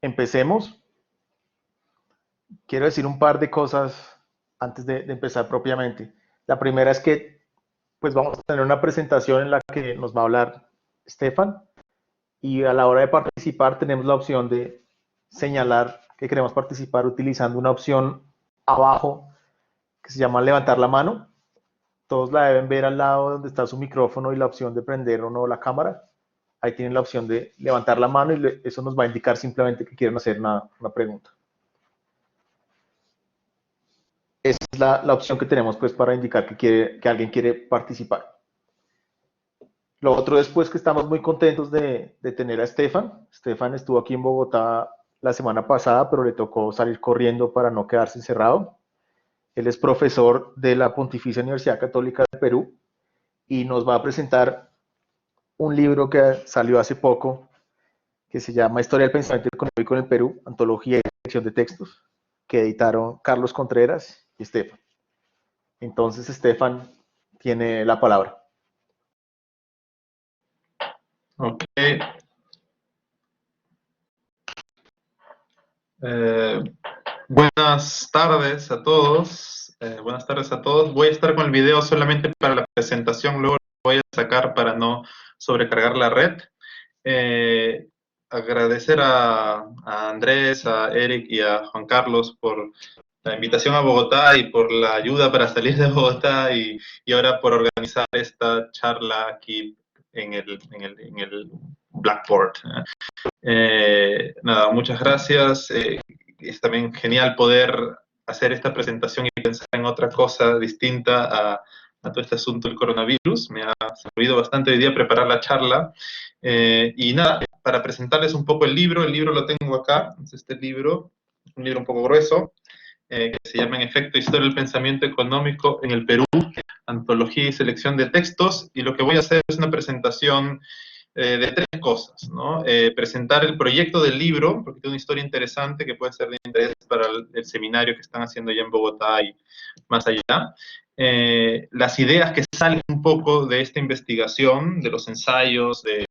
empecemos. Quiero decir un par de cosas antes de empezar propiamente. La primera es que pues vamos a tener una presentación en la que nos va a hablar Stefan, y a la hora de participar tenemos la opción de señalar que queremos participar utilizando una opción abajo que se llama levantar la mano. Todos la deben ver al lado donde está su micrófono y la opción de prender o no la cámara. Ahí tienen la opción de levantar la mano y eso nos va a indicar simplemente que quieren hacer una pregunta. Esa es la opción que tenemos pues para indicar que alguien quiere participar. Lo otro es pues que estamos muy contentos de tener a Stefan. Stefan estuvo aquí en Bogotá la semana pasada, pero le tocó salir corriendo para no quedarse encerrado. Él es profesor de la Pontificia Universidad Católica del Perú y nos va a presentar un libro que salió hace poco que se llama Historia del Pensamiento Económico en el Perú, Antología y Selección de Textos, que editaron Carlos Contreras y Stefan. Entonces, Stefan tiene la palabra. Ok. Buenas tardes a todos. Buenas tardes a todos. Voy a estar con el video solamente para la presentación, luego lo voy a sacar para no sobrecargar la red. Agradecer a Andrés, a Eric y a Juan Carlos por la invitación a Bogotá y por la ayuda para salir de Bogotá y ahora por organizar esta charla aquí en el Blackboard. Nada, muchas gracias. Es también genial poder hacer esta presentación y pensar en otra cosa distinta a todo este asunto del coronavirus. Me ha servido bastante hoy día preparar la charla. Y nada, para presentarles un poco el libro lo tengo acá. Es este libro, un libro un poco grueso, que se llama en efecto Historia del Pensamiento Económico en el Perú, Antología y Selección de Textos. Y lo que voy a hacer es una presentación de tres cosas, ¿no? Presentar el proyecto del libro, porque tiene una historia interesante que puede ser de interés para el seminario que están haciendo ya en Bogotá y más allá. Las ideas que salen un poco de esta investigación, de los ensayos, de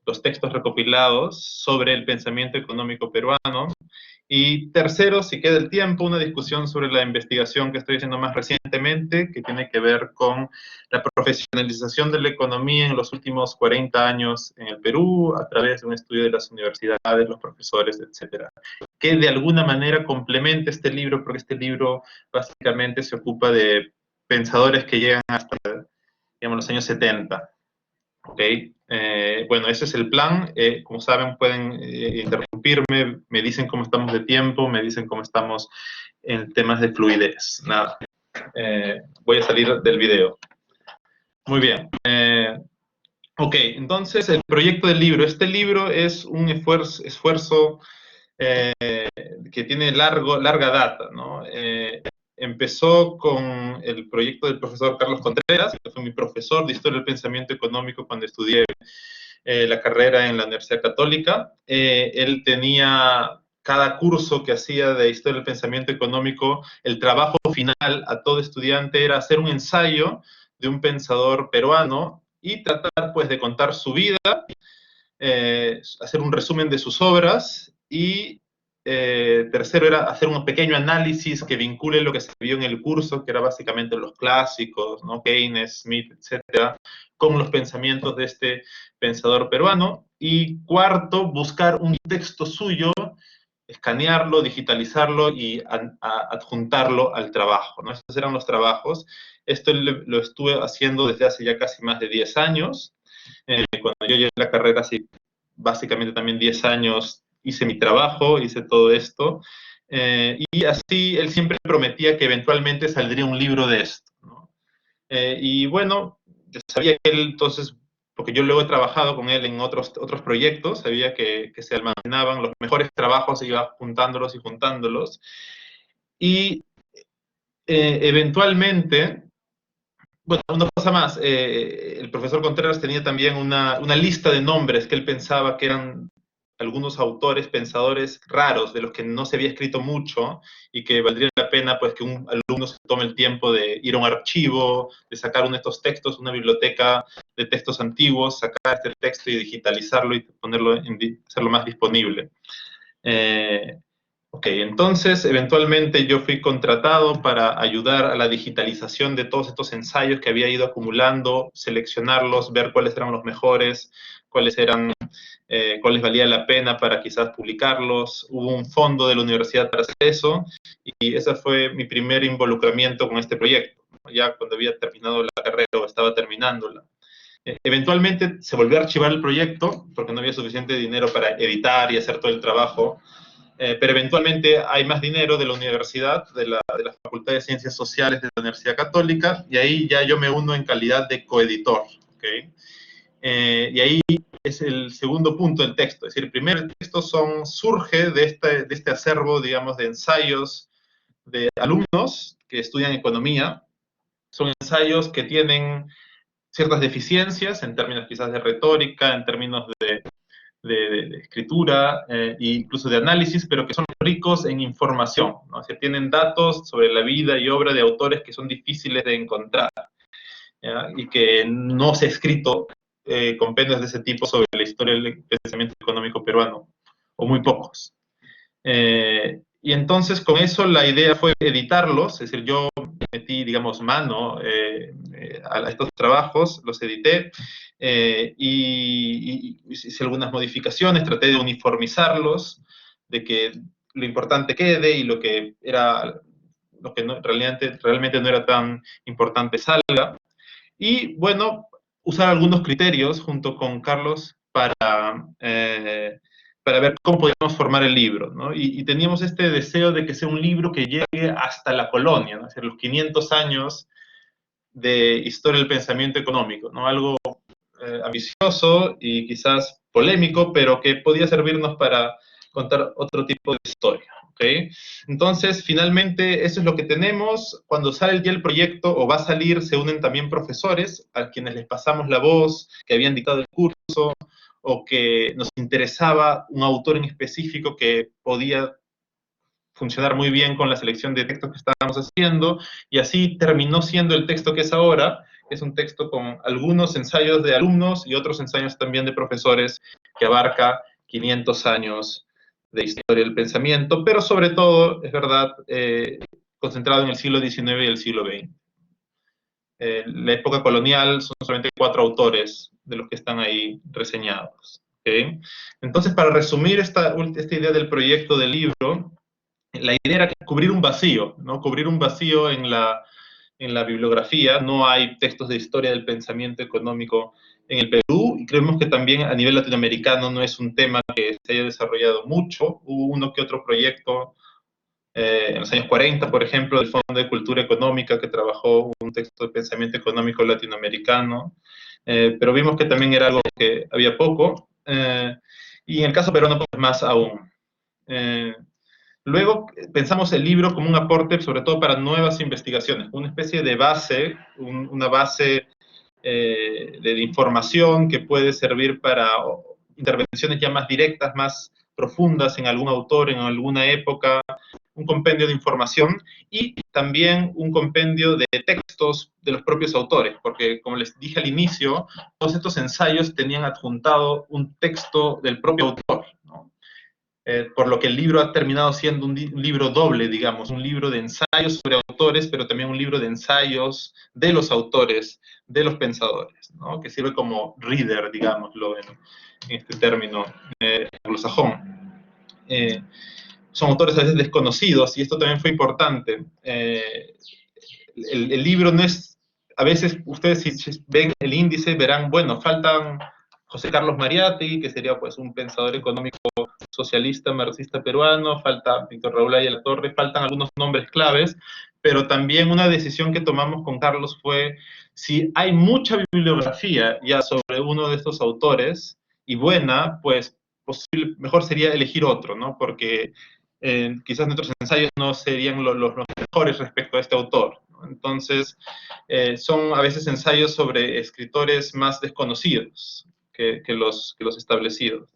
los textos recopilados sobre el pensamiento económico peruano. Y tercero, si queda el tiempo, una discusión sobre la investigación que estoy haciendo más recientemente, que tiene que ver con la profesionalización de la economía en los últimos 40 años en el Perú, a través de un estudio de las universidades, los profesores, etcétera, que de alguna manera complementa este libro, porque este libro básicamente se ocupa de pensadores que llegan hasta, digamos, los años 70. ¿Ok? Bueno, ese es el plan. Como saben, pueden interrumpirme, me dicen cómo estamos de tiempo, me dicen cómo estamos en temas de fluidez. Nada, voy a salir del video. Muy bien. Ok, entonces el proyecto del libro. Este libro es un esfuerzo que tiene larga data, ¿no? Empezó con el proyecto del profesor Carlos Contreras, que fue mi profesor de Historia del Pensamiento Económico cuando estudié la carrera en la Universidad Católica. Él tenía cada curso que hacía de Historia del Pensamiento Económico, el trabajo final a todo estudiante era hacer un ensayo de un peruano y tratar pues de contar su vida, hacer un resumen de sus obras y tercero era hacer un pequeño análisis que vincule lo que se vio en el curso, que era básicamente los clásicos, ¿no? Keynes, Smith, etcétera, con los pensamientos de este pensador peruano. Y cuarto, buscar un texto suyo, escanearlo, digitalizarlo y adjuntarlo al trabajo, ¿no? Estos eran los trabajos. Esto lo estuve haciendo desde hace ya casi más de 10 años. Cuando yo llegué a la carrera, sí, básicamente también 10 años hice mi trabajo, hice todo esto, y así él siempre prometía que eventualmente saldría un libro de esto, ¿no? Y bueno, yo sabía que él entonces, porque yo luego he trabajado con él en otros proyectos, sabía que se almacenaban los mejores trabajos, iba juntándolos y juntándolos, y eventualmente, bueno, una cosa más, el profesor Contreras tenía también una lista de nombres que él pensaba que eran algunos autores, pensadores raros, de los que no se había escrito mucho y que valdría la pena pues que un alumno se tome el tiempo de ir a un archivo, de sacar uno de estos textos, una biblioteca de textos antiguos, sacar este texto y digitalizarlo y ponerlo hacerlo más disponible. Ok, entonces eventualmente yo fui contratado para ayudar a la digitalización de todos estos ensayos que había ido acumulando, seleccionarlos, ver cuáles eran los mejores, cuáles valía la pena para quizás publicarlos. Hubo un fondo de la universidad para hacer eso y ese fue mi primer involucramiento con este proyecto, ya cuando había terminado la carrera o estaba terminándola. Eventualmente se volvió a archivar el proyecto porque no había suficiente dinero para editar y hacer todo el trabajo. Pero eventualmente hay más dinero de la universidad, de la Facultad de Ciencias Sociales de la Universidad Católica, y ahí ya yo me uno en calidad de coeditor. ¿Okay? Y ahí es el segundo punto del texto. Es decir, el primer texto surge de este acervo, digamos, de ensayos de alumnos que estudian economía. Son ensayos que tienen ciertas deficiencias en términos quizás de retórica, en términos de escritura e incluso de análisis, pero que son ricos en información, ¿no? O sea, tienen datos sobre la vida y obra de autores que son difíciles de encontrar, ¿ya? Y que no se ha escrito compendios de ese tipo sobre la historia del pensamiento económico peruano, o muy pocos. Y entonces con eso la idea fue editarlos, es decir, yo metí, digamos, mano a estos trabajos, los edité y hice algunas modificaciones, traté de uniformizarlos, de que lo importante quede y lo que no, realmente no era tan importante salga. Y bueno, usar algunos criterios junto con Carlos para ver cómo podíamos formar el libro, ¿no? Y teníamos este deseo de que sea un libro que llegue hasta la colonia, ¿no? Es decir, los 500 años de historia del pensamiento económico, ¿no? Algo ambicioso y quizás polémico, pero que podía servirnos para contar otro tipo de historia. ¿Okay? Entonces, finalmente, eso es lo que tenemos. Cuando sale ya el proyecto, o va a salir, se unen también profesores a quienes les pasamos la voz, que habían dictado el curso, o que nos interesaba un autor en específico que podía funcionar muy bien con la selección de textos que estábamos haciendo, y así terminó siendo el texto que es ahora. Es un texto con algunos ensayos de alumnos y otros ensayos también de profesores que abarca 500 años de historia del pensamiento, pero sobre todo, es verdad, concentrado en el siglo XIX y el siglo XX. La época colonial son solamente 4 autores de los que están ahí reseñados. ¿Okay? Entonces, para resumir esta idea del proyecto del libro, la idea era cubrir un vacío, ¿no? Cubrir un vacío en la bibliografía. No hay textos de historia del pensamiento económico en el Perú, y creemos que también a nivel latinoamericano no es un tema que se haya desarrollado mucho. Hubo uno que otro proyecto en los años 40, por ejemplo, del Fondo de Cultura Económica, que trabajó un texto de pensamiento económico latinoamericano, pero vimos que también era algo que había poco, y en el caso peruano, pues más aún. Luego pensamos el libro como un aporte sobre todo para nuevas investigaciones, una especie de base, una base de información que puede servir para intervenciones ya más directas, más profundas en algún autor, en alguna época, un compendio de información y también un compendio de textos de los propios autores, porque como les dije al inicio, todos estos ensayos tenían adjuntado un texto del propio autor, ¿no? Por lo que el libro ha terminado siendo un libro doble, digamos, un libro de ensayos sobre autores, pero también un libro de ensayos de los autores, de los pensadores, ¿no? Que sirve como reader, digámoslo, en este término anglosajón. Son autores a veces desconocidos, y esto también fue importante. El libro no es, a veces ustedes si ven el índice verán, bueno, faltan José Carlos Mariátegui, que sería pues un pensador económico socialista, marxista peruano, falta Víctor Raúl Ayala Torre, faltan algunos nombres claves, pero también una decisión que tomamos con Carlos fue, si hay mucha bibliografía ya sobre uno de estos autores, y buena, pues mejor sería elegir otro, ¿no? Porque quizás nuestros ensayos no serían los mejores respecto a este autor, ¿no? Entonces, son a veces ensayos sobre escritores más desconocidos que los establecidos.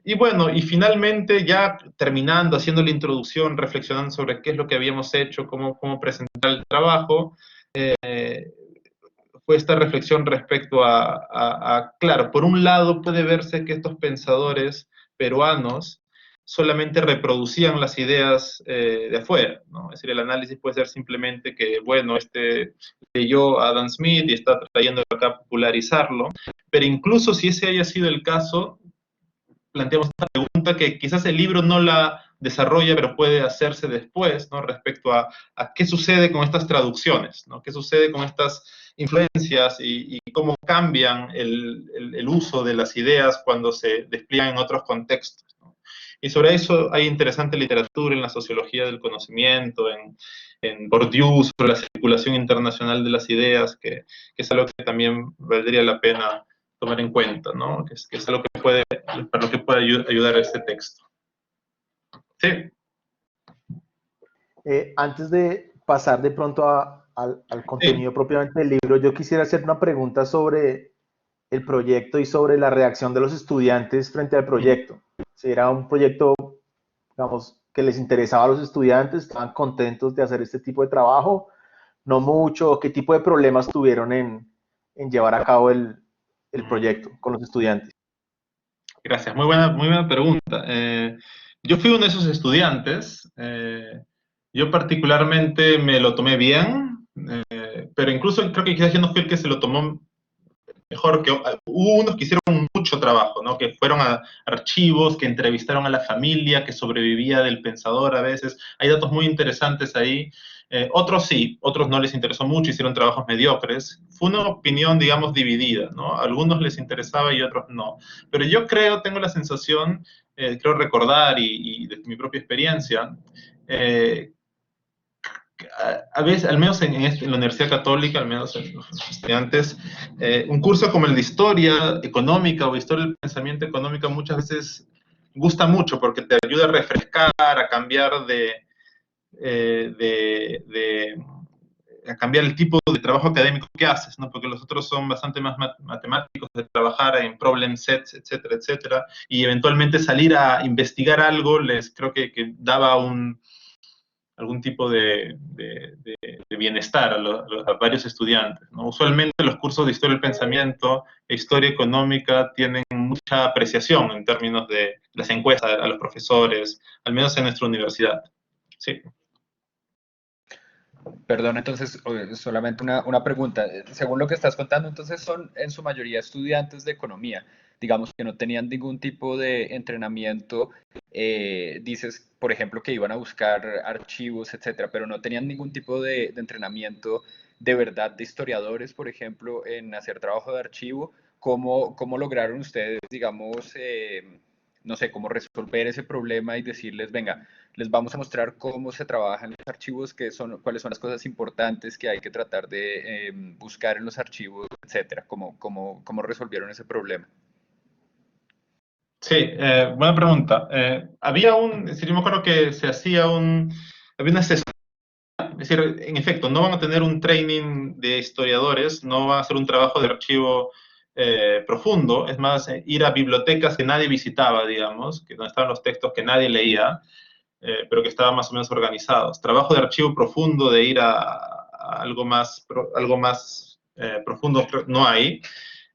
Y bueno, y finalmente ya terminando, haciendo la introducción, reflexionando sobre qué es lo que habíamos hecho, cómo presentar el trabajo, fue esta reflexión respecto claro, por un lado puede verse que estos pensadores peruanos solamente reproducían las ideas de afuera, ¿no? Es decir, el análisis puede ser simplemente que, bueno, leyó a Adam Smith y está trayendo acá a popularizarlo, pero incluso si ese haya sido el caso, planteamos esta pregunta que quizás el libro no la desarrolla, pero puede hacerse después, ¿no? Respecto a qué sucede con estas traducciones, ¿no? Qué sucede con estas influencias y cómo cambian el uso de las ideas cuando se despliegan en otros contextos, ¿no? Y sobre eso hay interesante literatura en la sociología del conocimiento, en Bourdieu, sobre la circulación internacional de las ideas, que es algo que también valdría la pena tomar en cuenta, ¿no? Que es algo que puede, para lo que puede ayudar a este texto. Sí. Antes de pasar de pronto al Sí. contenido propiamente del libro, yo quisiera hacer una pregunta sobre el proyecto y sobre la reacción de los estudiantes frente al proyecto. Si era un proyecto, digamos, que les interesaba a los estudiantes, estaban contentos de hacer este tipo de trabajo, no mucho, qué tipo de problemas tuvieron en llevar a cabo el proyecto con los estudiantes. Gracias, muy buena pregunta. Yo fui uno de esos estudiantes. Yo particularmente me lo tomé bien, pero incluso creo que quizás yo no fui el que se lo tomó mejor, que hubo unos que hicieron mucho trabajo, ¿no? Que fueron a archivos, que entrevistaron a la familia, que sobrevivía del pensador a veces. Hay datos muy interesantes ahí. Otros sí, otros no les interesó mucho, hicieron trabajos mediocres. Fue una opinión, digamos, dividida, ¿no? A algunos les interesaba y otros no. Pero yo creo, tengo la sensación, creo recordar y de mi propia experiencia, eh, a veces, al menos en la Universidad Católica, al menos en los estudiantes, un curso como el de Historia Económica o Historia del Pensamiento Económico muchas veces gusta mucho porque te ayuda a refrescar, a cambiar eh, de, de a cambiar el tipo de trabajo académico que haces, ¿no? Porque los otros son bastante más matemáticos, de trabajar en problem sets, etcétera, etcétera, y eventualmente salir a investigar algo les creo que daba algún tipo de bienestar a varios estudiantes, ¿no? Usualmente los cursos de historia del pensamiento e historia económica tienen mucha apreciación en términos de las encuestas a los profesores, al menos en nuestra universidad. Sí. Perdón, entonces, solamente una pregunta. Según lo que estás contando, entonces son en su mayoría estudiantes de economía, digamos que no tenían ningún tipo de entrenamiento. Dices, por ejemplo, que iban a buscar archivos, etcétera, pero no tenían ningún tipo de entrenamiento de verdad de historiadores, por ejemplo, en hacer trabajo de archivo. ¿Cómo lograron ustedes, digamos, no sé, cómo resolver ese problema y decirles, venga, les vamos a mostrar cómo se trabajan los archivos, cuáles son las cosas importantes que hay que tratar de buscar en los archivos, etcétera? ¿Cómo resolvieron ese problema? Sí, buena pregunta. Es decir, yo me acuerdo que había una asesoría, es decir, en efecto, no van a tener un training de historiadores, no van a hacer un trabajo de archivo profundo, es más, ir a bibliotecas que nadie visitaba, digamos, que donde estaban los textos que nadie leía, pero que estaban más o menos organizados. Trabajo de archivo profundo, de ir a algo más profundo, no hay.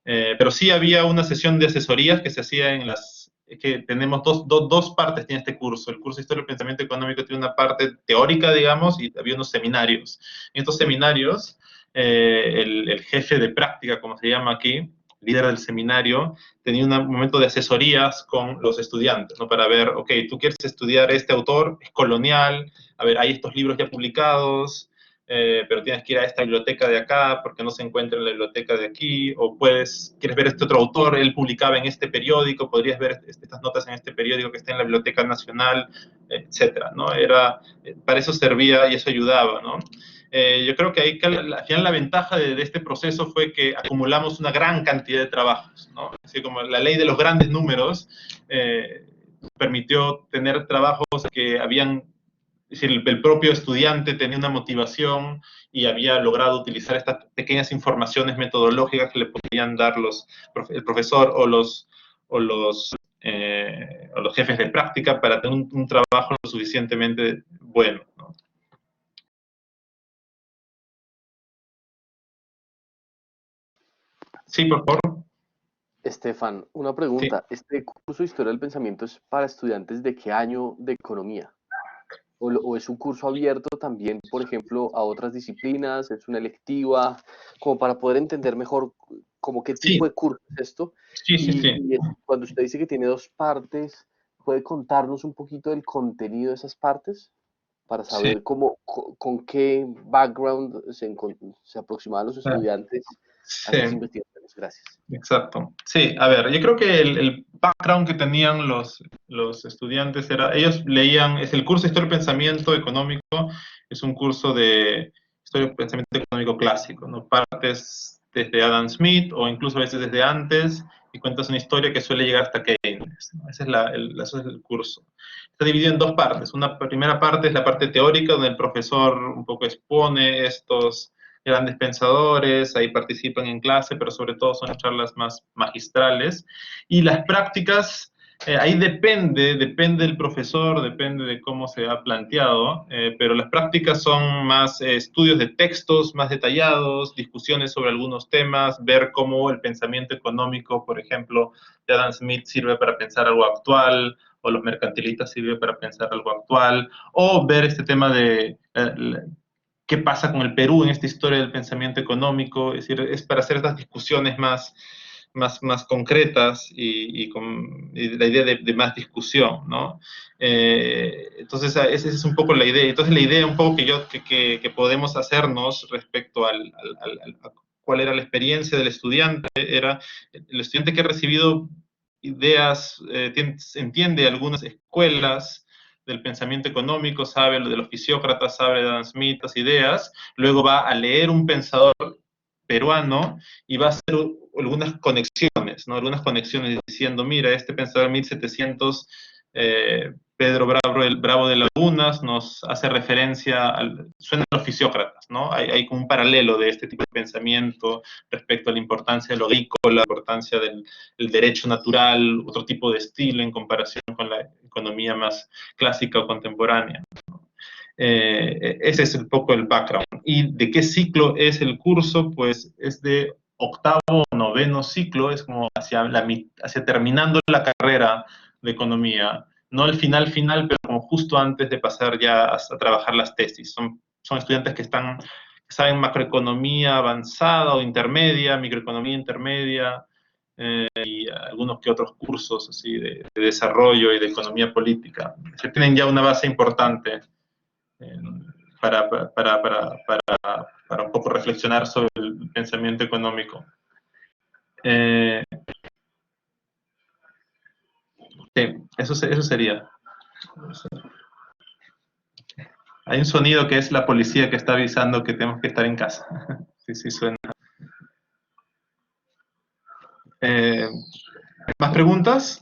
Pero sí había una sesión de asesorías que se hacía es que tenemos dos partes tiene este curso. El curso de Historia del Pensamiento Económico tiene una parte teórica, digamos, y había unos seminarios. En estos seminarios, el jefe de práctica, como se llama aquí, líder del seminario, tenía un momento de asesorías con los estudiantes, ¿no? Para ver, ok, tú quieres estudiar este autor, es colonial, a ver, hay estos libros ya publicados, pero tienes que ir a esta biblioteca de acá porque no se encuentra en la biblioteca de aquí, o quieres ver este otro autor, él publicaba en este periódico, podrías ver estas notas en este periódico que está en la Biblioteca Nacional, etcétera, ¿no? Para eso servía y eso ayudaba, ¿no? Yo creo que ahí, al final, la ventaja de este proceso fue que acumulamos una gran cantidad de trabajos, ¿no? Así como la ley de los grandes números permitió tener trabajos que habían, es decir, el propio estudiante tenía una motivación y había logrado utilizar estas pequeñas informaciones metodológicas que le podían dar el profesor o los jefes de práctica para tener un trabajo lo suficientemente bueno, ¿no? Sí, por favor. Estefan, una Sí, pregunta. ¿Este curso de Historia del Pensamiento es para estudiantes de qué año de economía? ¿O es un curso abierto también, por ejemplo, a otras disciplinas? ¿Es una electiva? Como para poder entender mejor como qué tipo sí, de curso es esto. sí, sí, sí. Y cuando usted dice que tiene dos partes, ¿puede contarnos un poquito del contenido de esas partes? Para Sí. saber cómo, con qué background se aproximaban los Ah, estudiantes a sí, estas investigaciones. Gracias. exacto. Sí, a ver, yo creo que el background que tenían los estudiantes era, ellos leían, es el curso de Historia del Pensamiento Económico, es un curso de Historia del Pensamiento Económico clásico, ¿no? Partes desde Adam Smith o incluso a veces desde antes y cuentas una historia que suele llegar hasta Keynes, ¿no? Ese es el curso. Está dividido en dos partes. Una primera parte es la parte teórica, donde el profesor un poco expone estos grandes pensadores, ahí participan en clase, pero sobre todo son charlas más magistrales. Y las prácticas, ahí depende del profesor, depende de cómo se ha planteado, pero las prácticas son más estudios de textos más detallados, discusiones sobre algunos temas, ver cómo el pensamiento económico, por ejemplo, de Adam Smith sirve para pensar algo actual, o los mercantilistas sirve para pensar algo actual, o ver este tema de qué pasa con el Perú en esta historia del pensamiento económico, es decir, es para hacer estas discusiones más concretas y la idea de más discusión, ¿no? Entonces, esa es un poco la idea. Entonces, la idea un poco que podemos hacernos respecto a cuál era la experiencia del estudiante, era el estudiante que ha recibido ideas, entiende algunas escuelas del pensamiento económico, sabe lo de los fisiócratas, sabe de Adam Smith, las ideas, luego va a leer un pensador peruano y va a hacer algunas conexiones, ¿no? Algunas conexiones diciendo, mira, este pensador de 1700, Pedro Bravo de Lagunas, nos hace referencia, suena a los fisiócratas, ¿no? Hay como un paralelo de este tipo de pensamiento respecto a la importancia de lo agrícola, la importancia del derecho natural, otro tipo de estilo en comparación con la economía más clásica o contemporánea. Ese es un poco el background. ¿Y de qué ciclo es el curso? Pues es de octavo o noveno ciclo, es como hacia terminando la carrera de economía, no el final, pero como justo antes de pasar ya a trabajar las tesis. Son estudiantes que saben macroeconomía avanzada o intermedia, microeconomía intermedia, y algunos que otros cursos así de desarrollo y de economía política. Se tienen ya una base importante eh, para un poco reflexionar sobre el pensamiento económico. Sí, eso sería. Hay un sonido que es la policía que está avisando que tenemos que estar en casa. Sí, sí, suena. Eh, ¿Más preguntas?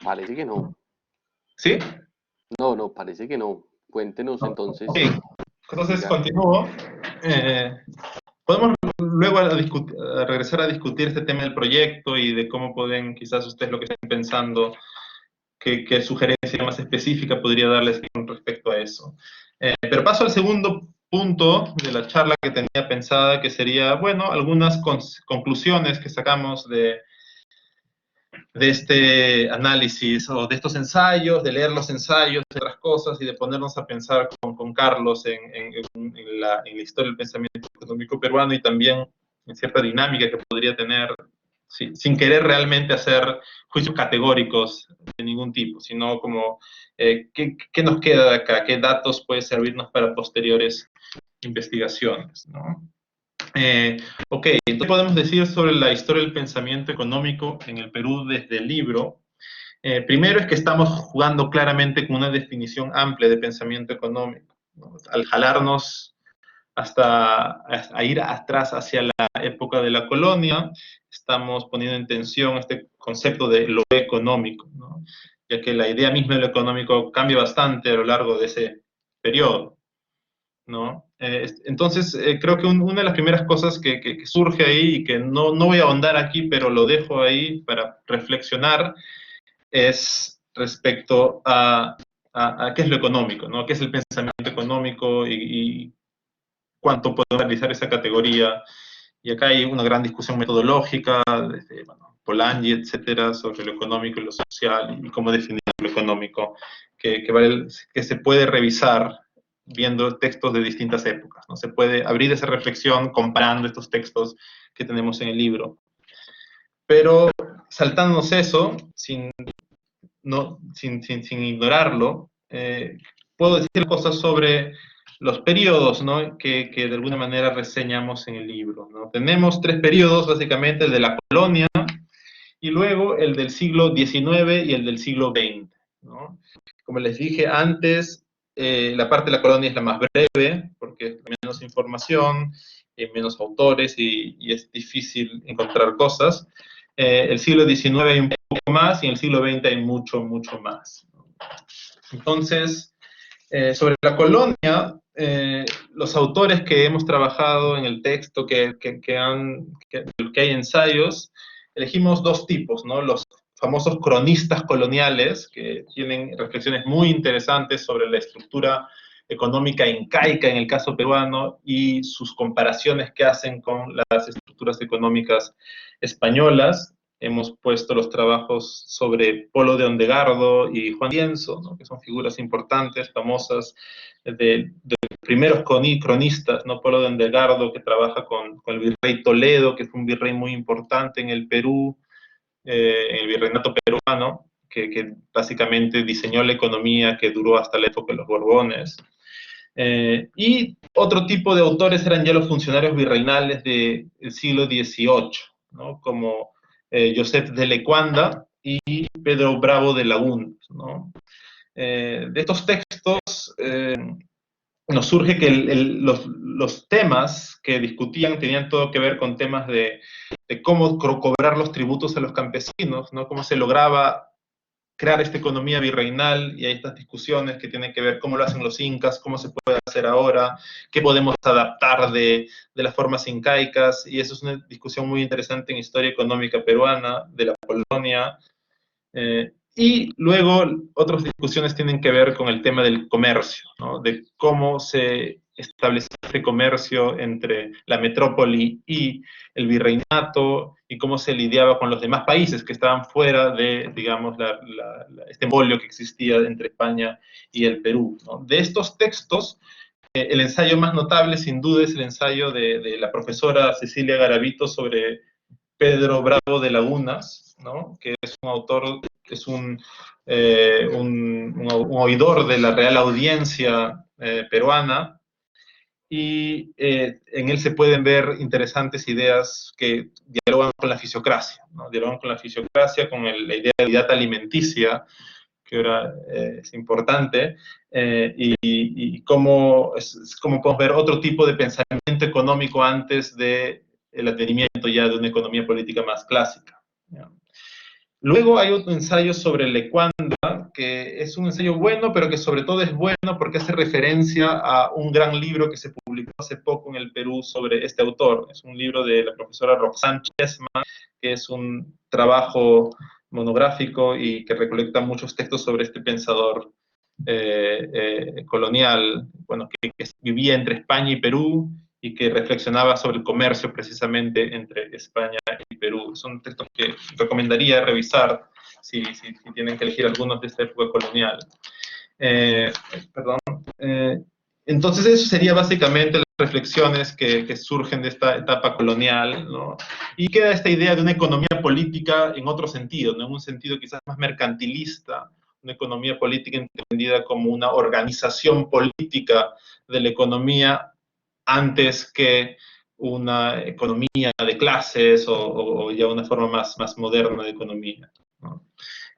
Parece que no. ¿Sí? No, no, parece que no. Cuéntenos Ok, entonces. entonces Siga. continúo. Eh, Podemos luego a regresar a discutir este tema del proyecto y de cómo pueden, quizás ustedes lo que estén pensando, qué sugerencia más específica podría darles con respecto a eso. Pero paso al segundo punto de la charla que tenía pensada, que sería, bueno, algunas conclusiones que sacamos de este análisis o de estos ensayos, de leer los ensayos de otras cosas y de ponernos a pensar con Carlos en la historia del pensamiento económico peruano y también en cierta dinámica que podría tener, sí, sin querer realmente hacer juicios categóricos de ningún tipo, sino como qué nos queda de acá, qué datos puede servirnos para posteriores investigaciones, ¿no? Ok, entonces podemos decir sobre la historia del pensamiento económico en el Perú desde el libro. Primero es que estamos jugando claramente con una definición amplia de pensamiento económico, ¿no? Al jalarnos a ir atrás hacia la época de la colonia, estamos poniendo en tensión este concepto de lo económico, ¿no? Ya que la idea misma de lo económico cambia bastante a lo largo de ese periodo, ¿no? Entonces, creo que una de las primeras cosas que surge ahí y que no voy a ahondar aquí, pero lo dejo ahí para reflexionar, es respecto a qué es lo económico, ¿no? ¿Qué es el pensamiento económico y cuánto podemos realizar esa categoría. Y acá hay una gran discusión metodológica, desde Polanyi, etcétera, sobre lo económico y lo social, y cómo definir lo económico, que se puede revisar viendo textos de distintas épocas, ¿no? Se puede abrir esa reflexión comparando estos textos que tenemos en el libro. Pero saltándonos eso, sin ignorarlo, puedo decir cosas sobre los periodos, ¿no? que de alguna manera reseñamos en el libro, ¿no? Tenemos 3 periodos, básicamente, el de la colonia, y luego el del siglo XIX y el del siglo XX, ¿no? Como les dije antes, la parte de la colonia es la más breve, porque hay menos información, menos autores, y es difícil encontrar cosas. El siglo XIX hay un poco más, y en el siglo XX hay mucho, mucho más. Entonces, sobre la colonia, los autores que hemos trabajado en el texto, que hay ensayos, elegimos 2 tipos, ¿no? Los famosos cronistas coloniales, que tienen reflexiones muy interesantes sobre la estructura económica incaica en el caso peruano y sus comparaciones que hacen con las estructuras económicas españolas. Hemos puesto los trabajos sobre Polo de Ondegardo y Juan Lienzo, ¿no? Que son figuras importantes, famosas, de los primeros cronistas, ¿no? Polo de Ondegardo, que trabaja con el virrey Toledo, que fue un virrey muy importante en el Perú, en el virreinato peruano, que básicamente diseñó la economía que duró hasta la época de los Borbones. Y otro tipo de autores eran ya los funcionarios virreinales del siglo XVIII, ¿no? Como Josep de Lecuanda y Pedro Bravo de Lagunas, ¿no? De estos textos nos surge que los temas que discutían tenían todo que ver con temas de cómo cobrar los tributos a los campesinos, ¿no? Cómo se lograba crear esta economía virreinal, y hay estas discusiones que tienen que ver cómo lo hacen los incas, cómo se puede hacer ahora, qué podemos adaptar de las formas incaicas, y eso es una discusión muy interesante en historia económica peruana, de la colonia. Y luego otras discusiones tienen que ver con el tema del comercio, ¿no? De cómo se estableció este comercio entre la metrópoli y el virreinato, y cómo se lidiaba con los demás países que estaban fuera de, digamos, este embolio que existía entre España y el Perú, ¿no? De estos textos, el ensayo más notable, sin duda, es el ensayo de la profesora Cecilia Garavito sobre Pedro Bravo de Lagunas, ¿no? Que es un autor, es un oidor de la Real Audiencia peruana, y en él se pueden ver interesantes ideas que dialogan con la fisiocracia, ¿no? Dialogan con la fisiocracia, con la idea de unidad alimenticia, que ahora es importante, y cómo podemos ver otro tipo de pensamiento económico antes de el advenimiento ya de una economía política más clásica, ¿ya? Luego hay otro ensayo sobre Lecuanda, que es un ensayo bueno, pero que sobre todo es bueno porque hace referencia a un gran libro que se publicó hace poco en el Perú sobre este autor. Es un libro de la profesora Roxanne Chessman, que es un trabajo monográfico y que recolecta muchos textos sobre este pensador colonial, bueno, que vivía entre España y Perú, y que reflexionaba sobre el comercio precisamente entre España y Perú. Son textos que recomendaría revisar si tienen que elegir algunos de esta época colonial. Entonces eso sería básicamente las reflexiones que surgen de esta etapa colonial, ¿no? Y queda esta idea de una economía política en otro sentido, ¿no? En un sentido quizás más mercantilista, una economía política entendida como una organización política de la economía antes que una economía de clases o ya una forma más moderna de economía, ¿no?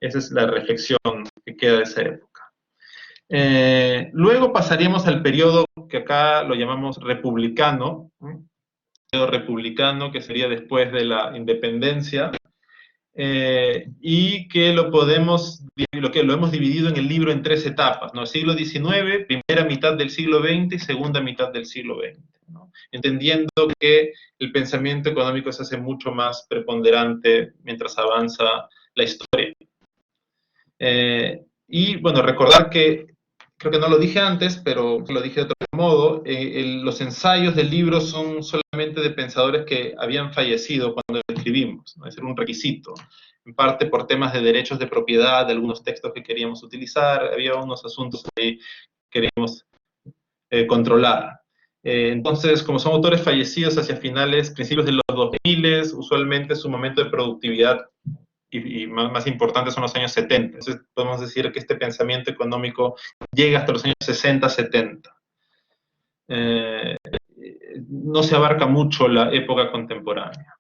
Esa es la reflexión que queda de esa época. Luego pasaríamos al periodo que acá lo llamamos republicano, ¿no? El periodo republicano, que sería después de la independencia, y que lo hemos dividido en el libro en 3 etapas, ¿no? Siglo XIX, primera mitad del siglo XX y segunda mitad del siglo XX, ¿no? Entendiendo que el pensamiento económico se hace mucho más preponderante mientras avanza la historia. Y bueno, recordar que creo que no lo dije antes, pero lo dije de otro modo, los ensayos del libro son solamente de pensadores que habían fallecido cuando lo escribimos, ¿no? Ese era un requisito, en parte por temas de derechos de propiedad de algunos textos que queríamos utilizar, había unos asuntos que queríamos controlar. Entonces, como son autores fallecidos hacia principios de los 2000, usualmente su momento de productividad y más importante son los años 70. Entonces, podemos decir que este pensamiento económico llega hasta los años 60, 70. No se abarca mucho la época contemporánea.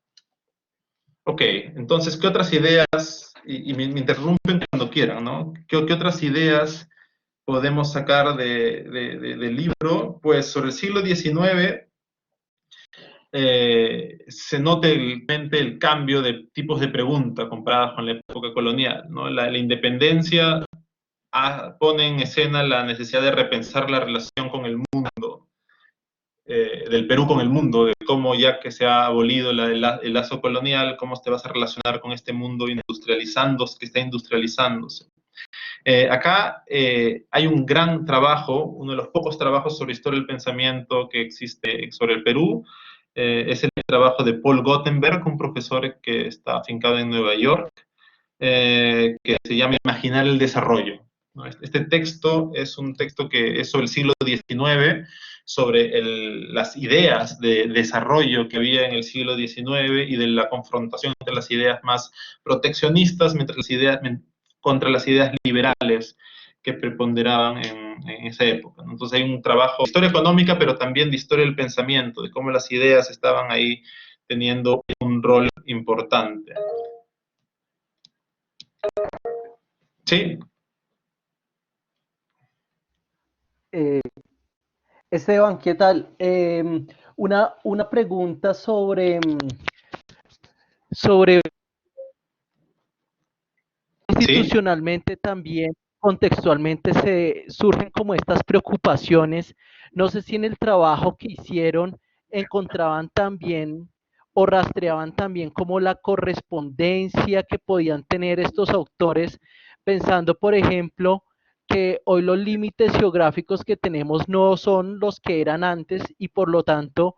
Ok, entonces, ¿qué otras ideas, y me interrumpen cuando quieran, ¿no? ¿Qué otras ideas podemos sacar del libro? Pues sobre el siglo XIX se nota el cambio de tipos de preguntas comparadas con la época colonial, ¿no? La independencia pone en escena la necesidad de repensar la relación con el mundo, del Perú con el mundo, de cómo ya que se ha abolido el lazo colonial, cómo te vas a relacionar con este mundo industrializándose, que está industrializándose. Acá hay un gran trabajo, uno de los pocos trabajos sobre historia del pensamiento que existe sobre el Perú, es el trabajo de Paul Gothenberg, un profesor que está afincado en Nueva York, que se llama Imaginar el desarrollo, ¿no? Este texto es un texto que es sobre el siglo XIX, sobre las ideas de desarrollo que había en el siglo XIX y de la confrontación entre las ideas más proteccionistas contra las ideas liberales que preponderaban en esa época, ¿no? Entonces hay un trabajo de historia económica, pero también de historia del pensamiento, de cómo las ideas estaban ahí teniendo un rol importante. Sí. Esteban, ¿qué tal? Una pregunta sobre institucionalmente también, contextualmente se surgen como estas preocupaciones. No sé si en el trabajo que hicieron encontraban también o rastreaban también como la correspondencia que podían tener estos autores, pensando, por ejemplo, que hoy los límites geográficos que tenemos no son los que eran antes y por lo tanto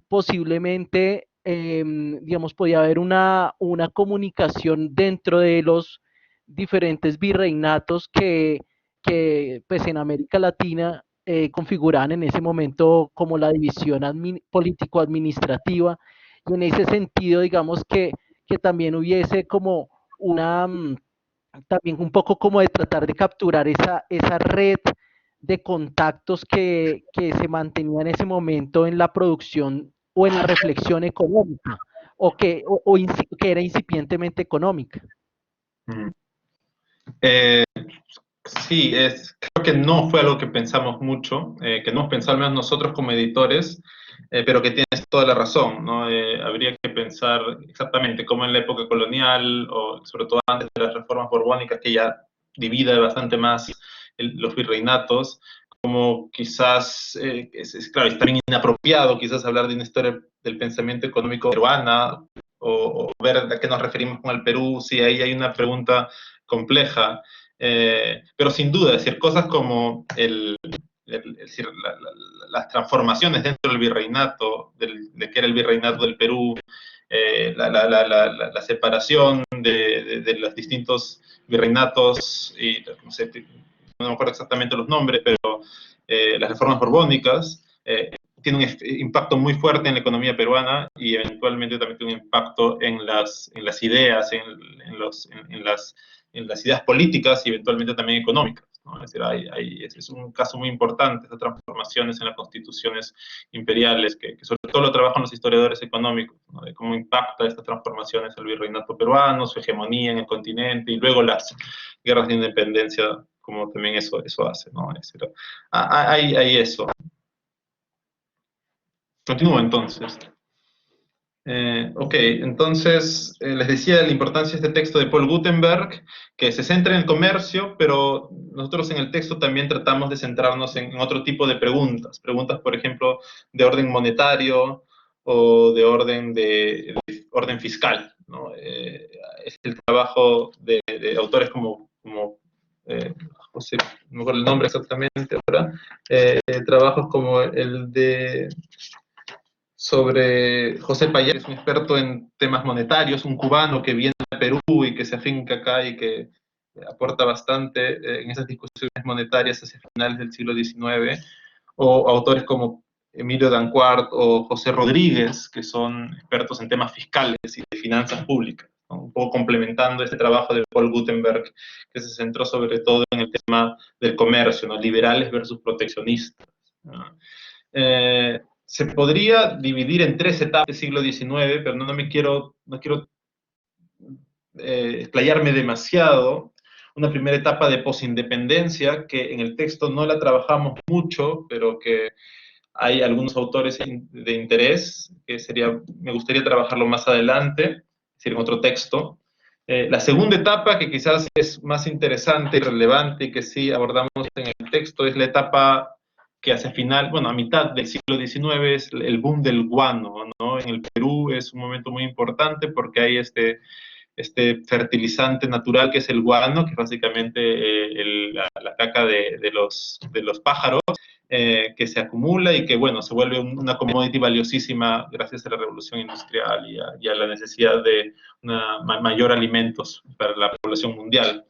posiblemente, digamos, podía haber una comunicación dentro de los diferentes virreinatos que pues en América Latina configuraban en ese momento como la división político-administrativa, y en ese sentido, digamos que también hubiese como también un poco como de tratar de capturar esa red de contactos que se mantenía en ese momento en la producción o en la reflexión económica, que era incipientemente económica. Sí, creo que no fue algo que pensamos mucho, que no hemos pensado al menos nosotros como editores, pero que tienes toda la razón, ¿no? Habría que pensar exactamente cómo en la época colonial, o sobre todo antes de las reformas borbónicas, que ya divide bastante más los virreinatos, como quizás, claro, es también inapropiado quizás hablar de una historia del pensamiento económico peruana, o ver a qué nos referimos con el Perú, si ahí hay una pregunta compleja. Pero sin duda, es decir, cosas como las transformaciones dentro del virreinato, de que era el virreinato del Perú, la separación de los distintos virreinatos, y no sé, no me acuerdo exactamente los nombres, pero las reformas borbónicas, tiene un impacto muy fuerte en la economía peruana y eventualmente también tiene un impacto en las ideas, en las ideas políticas y eventualmente también económicas, ¿no? Es decir, es un caso muy importante, estas transformaciones en las constituciones imperiales, que sobre todo lo trabajan los historiadores económicos, ¿no? De cómo impacta estas transformaciones el virreinato peruano, su hegemonía en el continente, y luego las guerras de independencia, como también eso hace, ¿no? Es decir, hay eso. Continúo entonces. Ok, entonces les decía la importancia de este texto de Paul Guttenberg, que se centra en el comercio, pero nosotros en el texto también tratamos de centrarnos en otro tipo de preguntas, por ejemplo, de orden monetario o de orden fiscal, ¿no? Es el trabajo de autores como José, no me acuerdo el nombre exactamente ahora, trabajos como el de sobre José Payá, que es un experto en temas monetarios, un cubano que viene a Perú y que se afinca acá y que aporta bastante en esas discusiones monetarias hacia finales del siglo XIX, o autores como Emilio Danquart o José Rodríguez, que son expertos en temas fiscales y de finanzas públicas, ¿no? Un poco complementando este trabajo de Paul Gutenberg, que se centró sobre todo en el tema del comercio, ¿no? Liberales versus proteccionistas, ¿no? Se podría dividir en tres etapas del siglo XIX, pero no quiero explayarme demasiado. Una primera etapa de posindependencia, que en el texto no la trabajamos mucho, pero que hay algunos autores de interés, que me gustaría trabajarlo más adelante, es decir, en otro texto. La segunda etapa, que quizás es más interesante y relevante y que sí abordamos en el texto, es la etapa que hacia final, bueno, a mitad del siglo XIX es el boom del guano, ¿no? En el Perú es un momento muy importante porque hay este fertilizante natural que es el guano, que es básicamente la caca de los pájaros, que se acumula y que, bueno, se vuelve una commodity valiosísima gracias a la revolución industrial y a la necesidad de mayor alimentos para la población mundial.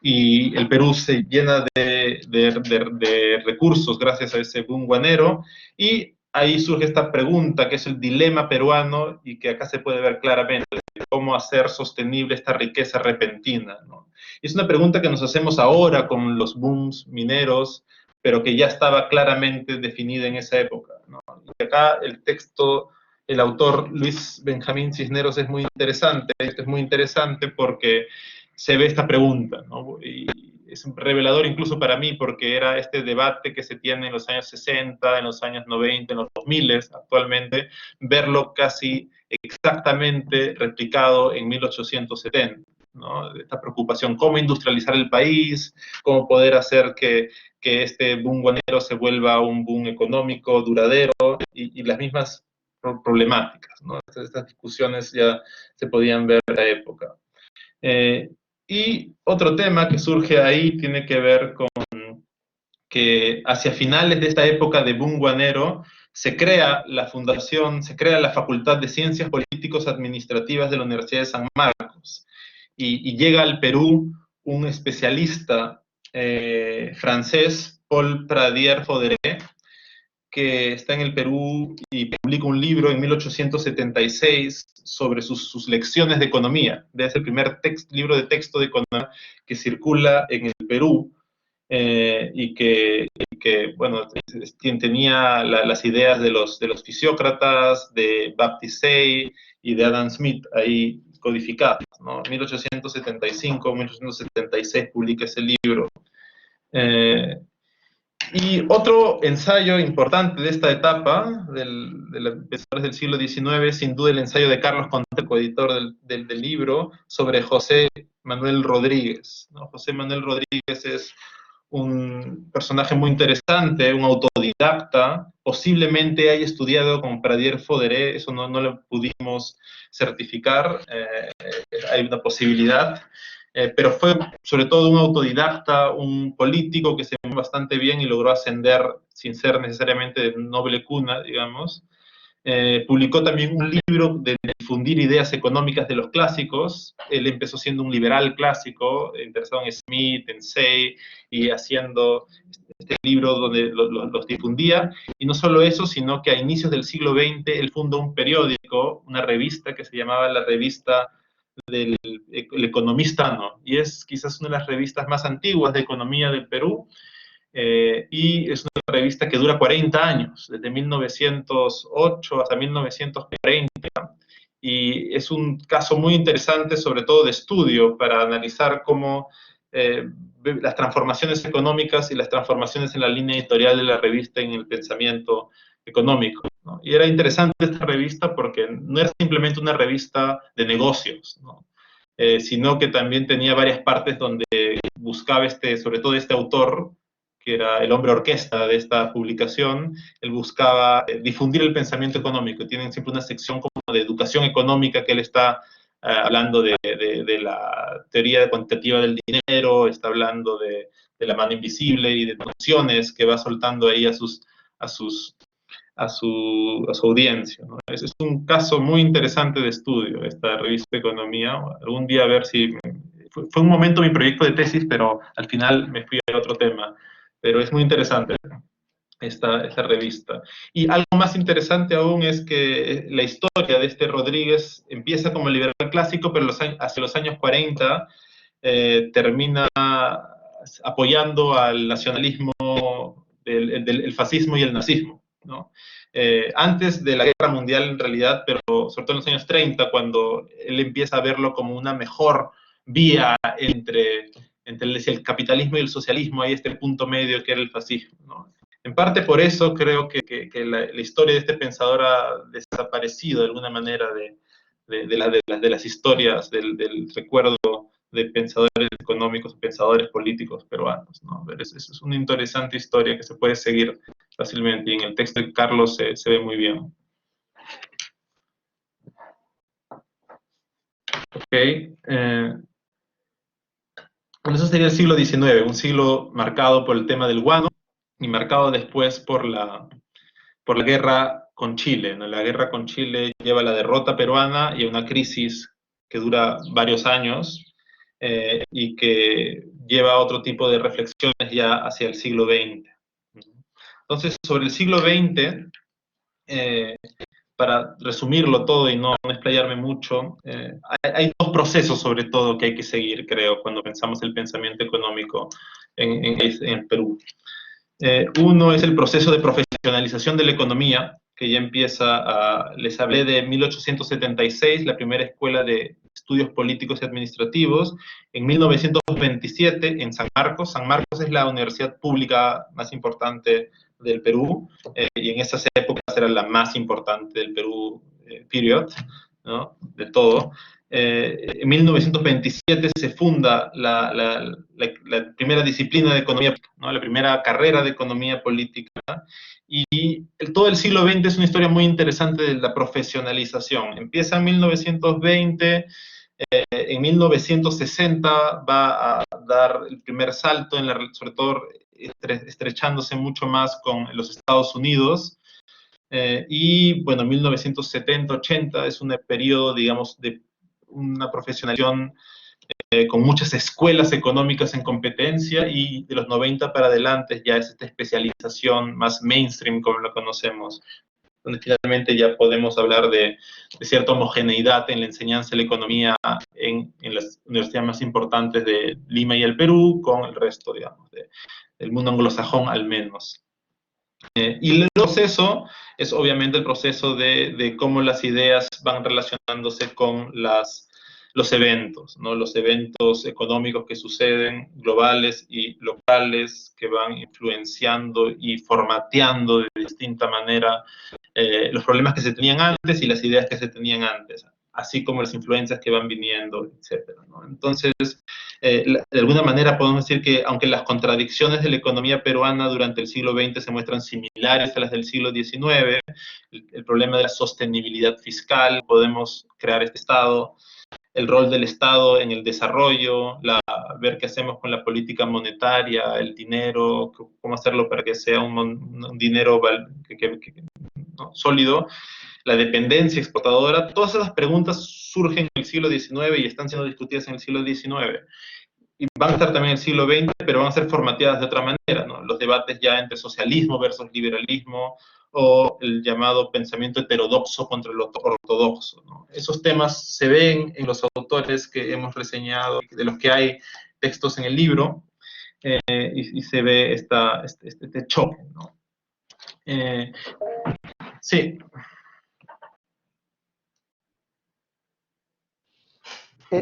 Y el Perú se llena de recursos gracias a ese boom guanero, y ahí surge esta pregunta que es el dilema peruano y que acá se puede ver claramente: cómo hacer sostenible esta riqueza repentina, ¿no? Es una pregunta que nos hacemos ahora con los booms mineros, pero que ya estaba claramente definida en esa época, ¿no? Y acá el texto, el autor Luis Benjamín Cisneros es muy interesante porque se ve esta pregunta, ¿no? Y es revelador incluso para mí porque era este debate que se tiene en los años 60, en los años 90, en los 2000 actualmente, verlo casi exactamente replicado en 1870, ¿no? Esta preocupación, cómo industrializar el país, cómo poder hacer que este boom guanero se vuelva un boom económico duradero, y las mismas problemáticas, ¿no? Estas discusiones ya se podían ver en la época. Y otro tema que surge ahí tiene que ver con que hacia finales de esta época de boom guanero se crea la Facultad de Ciencias Políticos Administrativas de la Universidad de San Marcos, y llega al Perú un especialista francés, Paul Pradier-Fauderé, que está en el Perú y publica un libro en 1876 sobre sus lecciones de economía. Es el primer libro de texto de economía que circula en el Perú, y que, bueno, tenía las ideas de los fisiócratas, de Baptiste y de Adam Smith ahí codificadas, ¿no? En 1875, 1876 publica ese libro. Y otro ensayo importante de esta etapa, de empezadores del siglo XIX, es sin duda el ensayo de Carlos Contreras, coeditor del libro, sobre José Manuel Rodríguez, ¿no? José Manuel Rodríguez es un personaje muy interesante, un autodidacta, posiblemente haya estudiado con Pradier-Fauderé, eso no lo pudimos certificar, hay una posibilidad. Pero fue sobre todo un autodidacta, un político que se movió bastante bien y logró ascender sin ser necesariamente de noble cuna, digamos. Publicó también un libro de difundir ideas económicas de los clásicos. Él empezó siendo un liberal clásico, interesado en Smith, en Say, y haciendo este libro donde los difundía. Y no solo eso, sino que a inicios del siglo XX él fundó un periódico, una revista que se llamaba la Revista del Economista, ¿no? Y es quizás una de las revistas más antiguas de economía del Perú, y es una revista que dura 40 años, desde 1908 hasta 1940, y es un caso muy interesante, sobre todo de estudio, para analizar cómo las transformaciones económicas y las transformaciones en la línea editorial de la revista en el pensamiento económico, ¿no? Y era interesante esta revista porque no era simplemente una revista de negocios, ¿no? Sino que también tenía varias partes donde buscaba, sobre todo este autor, que era el hombre orquesta de esta publicación, él buscaba difundir el pensamiento económico. Tienen siempre una sección como de educación económica que él está hablando de la teoría cuantitativa del dinero, está hablando de la mano invisible y de nociones que va soltando ahí a su audiencia, ¿no? Es un caso muy interesante de estudio, esta revista de economía. Algún día a ver si... Fue un momento mi proyecto de tesis, pero al final me fui a otro tema. Pero es muy interesante esta revista. Y algo más interesante aún es que la historia de este Rodríguez empieza como liberal clásico, pero hacia los años 40 termina apoyando al nacionalismo, el fascismo y el nazismo, ¿no? Antes de la Guerra Mundial, en realidad, pero sobre todo en los años 30, cuando él empieza a verlo como una mejor vía entre el capitalismo y el socialismo, hay este punto medio que era el fascismo, ¿no? En parte por eso creo que la historia de este pensador ha desaparecido de alguna manera de las historias, del recuerdo de pensadores económicos, pensadores políticos peruanos, ¿no? Es una interesante historia que se puede seguir fácilmente, y en el texto de Carlos se ve muy bien. Ok. Bueno, eso sería el siglo XIX, un siglo marcado por el tema del guano y marcado después por la guerra con Chile, ¿no? La guerra con Chile lleva a la derrota peruana y a una crisis que dura varios años, y que lleva a otro tipo de reflexiones ya hacia el siglo XX. Entonces, sobre el siglo XX, para resumirlo todo y no explayarme mucho, hay dos procesos sobre todo que hay que seguir, creo, cuando pensamos el pensamiento económico en Perú. Uno es el proceso de profesionalización de la economía, que ya empieza les hablé de 1876, la primera escuela de estudios políticos y administrativos, en 1927 en San Marcos. San Marcos es la universidad pública más importante del Perú, y en esas épocas era la más importante del Perú, period, ¿no? De todo. En 1927 se funda la primera disciplina de economía, ¿no? La primera carrera de economía política, y todo el siglo XX es una historia muy interesante de la profesionalización. Empieza en 1920, en 1960 va a dar el primer salto, sobre todo estrechándose mucho más con los Estados Unidos, y bueno, 1970-80 es un periodo, digamos, de una profesionalización con muchas escuelas económicas en competencia, y de los 90 para adelante ya es esta especialización más mainstream como la conocemos, donde finalmente ya podemos hablar de cierta homogeneidad en la enseñanza de la economía en las universidades más importantes de Lima y el Perú, con el resto, digamos, del mundo anglosajón al menos. Y el proceso es obviamente el proceso de cómo las ideas van relacionándose con los eventos, ¿no? Los eventos económicos que suceden, globales y locales, que van influenciando y formateando de distinta manera los problemas que se tenían antes y las ideas que se tenían antes, así como las influencias que van viniendo, etcétera, ¿no? Entonces, de alguna manera podemos decir que, aunque las contradicciones de la economía peruana durante el siglo XX se muestran similares a las del siglo XIX, el problema de la sostenibilidad fiscal, podemos crear este Estado, el rol del Estado en el desarrollo, ver qué hacemos con la política monetaria, el dinero, cómo hacerlo para que sea un dinero ¿no? sólido, la dependencia exportadora. Todas esas preguntas surgen en el siglo XIX y están siendo discutidas en el siglo XIX. Y van a estar también en el siglo XX, pero van a ser formateadas de otra manera, ¿no? Los debates ya entre socialismo versus liberalismo, o el llamado pensamiento heterodoxo contra lo ortodoxo, ¿no? Esos temas se ven en los autores que hemos reseñado, de los que hay textos en el libro, y se ve este choque, ¿no? Sí.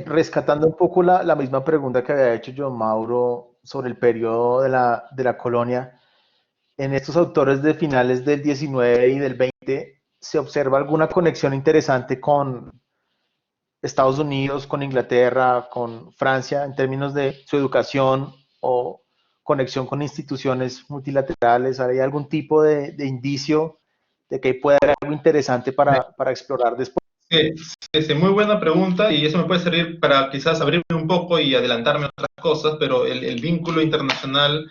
Rescatando un poco la misma pregunta que había hecho John Mauro sobre el periodo de la colonia, en estos autores de finales del 19 y del 20, ¿se observa alguna conexión interesante con Estados Unidos, con Inglaterra, con Francia, en términos de su educación o conexión con instituciones multilaterales? ¿Hay algún tipo de indicio de que puede haber algo interesante para explorar después? Sí, sí, sí, muy buena pregunta y eso me puede servir para quizás abrirme un poco y adelantarme a otras cosas, pero el vínculo internacional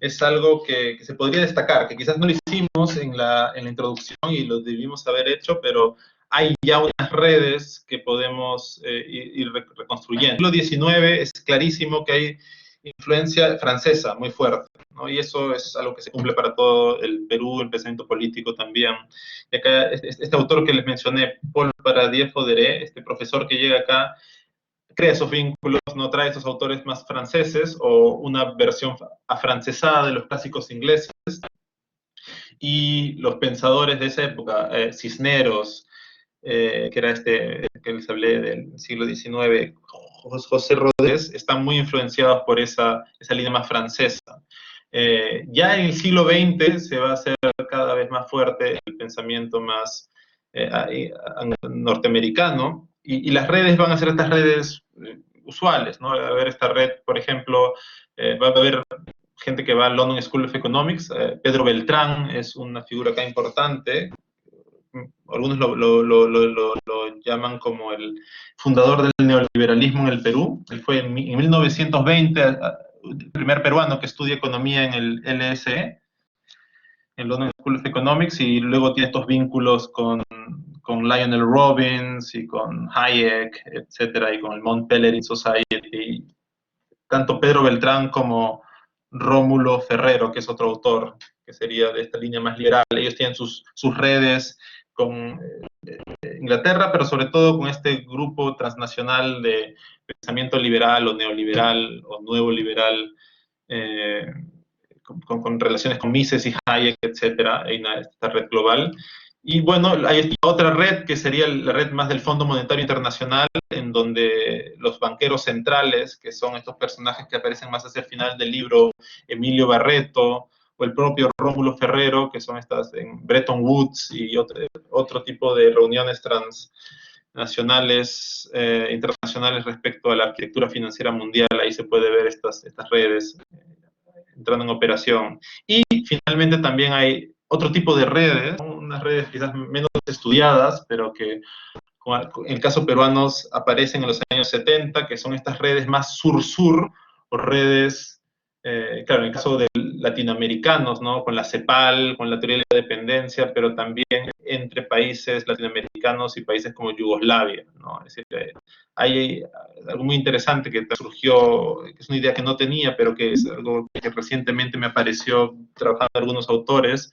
es algo que se podría destacar, que quizás no lo hicimos en la introducción y lo debimos haber hecho, pero hay ya unas redes que podemos ir reconstruyendo. En el siglo XIX es clarísimo que hay influencia francesa muy fuerte, ¿no? Y eso es algo que se cumple para todo el Perú, el pensamiento político también. Y acá, este autor que les mencioné, Paul Paradis Fauderé, este profesor que llega acá, crea esos vínculos, no trae esos autores más franceses o una versión afrancesada de los clásicos ingleses, y los pensadores de esa época, Cisneros, que era este que les hablé del siglo XIX, José Rodés, están muy influenciados por esa línea más francesa. Ya en el siglo XX se va a hacer cada vez más fuerte el pensamiento más norteamericano, y las redes van a ser estas redes usuales, ¿no? Va a haber esta red, por ejemplo, va a haber gente que va al London School of Economics. Pedro Beltrán es una figura acá importante. Algunos lo llaman como el fundador del neoliberalismo en el Perú. Él fue en 1920 el primer peruano que estudia economía en el LSE, en London School of Economics, y luego tiene estos vínculos con Lionel Robbins y con Hayek, etcétera, y con el Mont Pelerin Society. Tanto Pedro Beltrán como Rómulo Ferrero, que es otro autor que sería de esta línea más liberal, ellos tienen sus redes con Inglaterra, pero sobre todo con este grupo transnacional de pensamiento liberal o neoliberal o nuevo liberal, eh, con relaciones con Mises y Hayek, etcétera, en esta red global. Y bueno, hay otra red que sería la red más del Fondo Monetario Internacional, en donde los banqueros centrales, que son estos personajes que aparecen más hacia el final del libro, Emilio Barreto, o el propio Rómulo Ferrero, que son estas en Bretton Woods y otro tipo de reuniones transnacionales, internacionales respecto a la arquitectura financiera mundial. Ahí se puede ver estas redes entrando en operación. Y finalmente también hay otro tipo de redes, unas redes quizás menos estudiadas, pero que en el caso peruanos aparecen en los años 70, que son estas redes más sur-sur, o redes, claro, en el caso de latinoamericanos, ¿no? Con la CEPAL, con la teoría de la dependencia, pero también entre países latinoamericanos y países como Yugoslavia, ¿no? Es decir, hay algo muy interesante que surgió, que es una idea que no tenía, pero que es algo que recientemente me apareció trabajando algunos autores,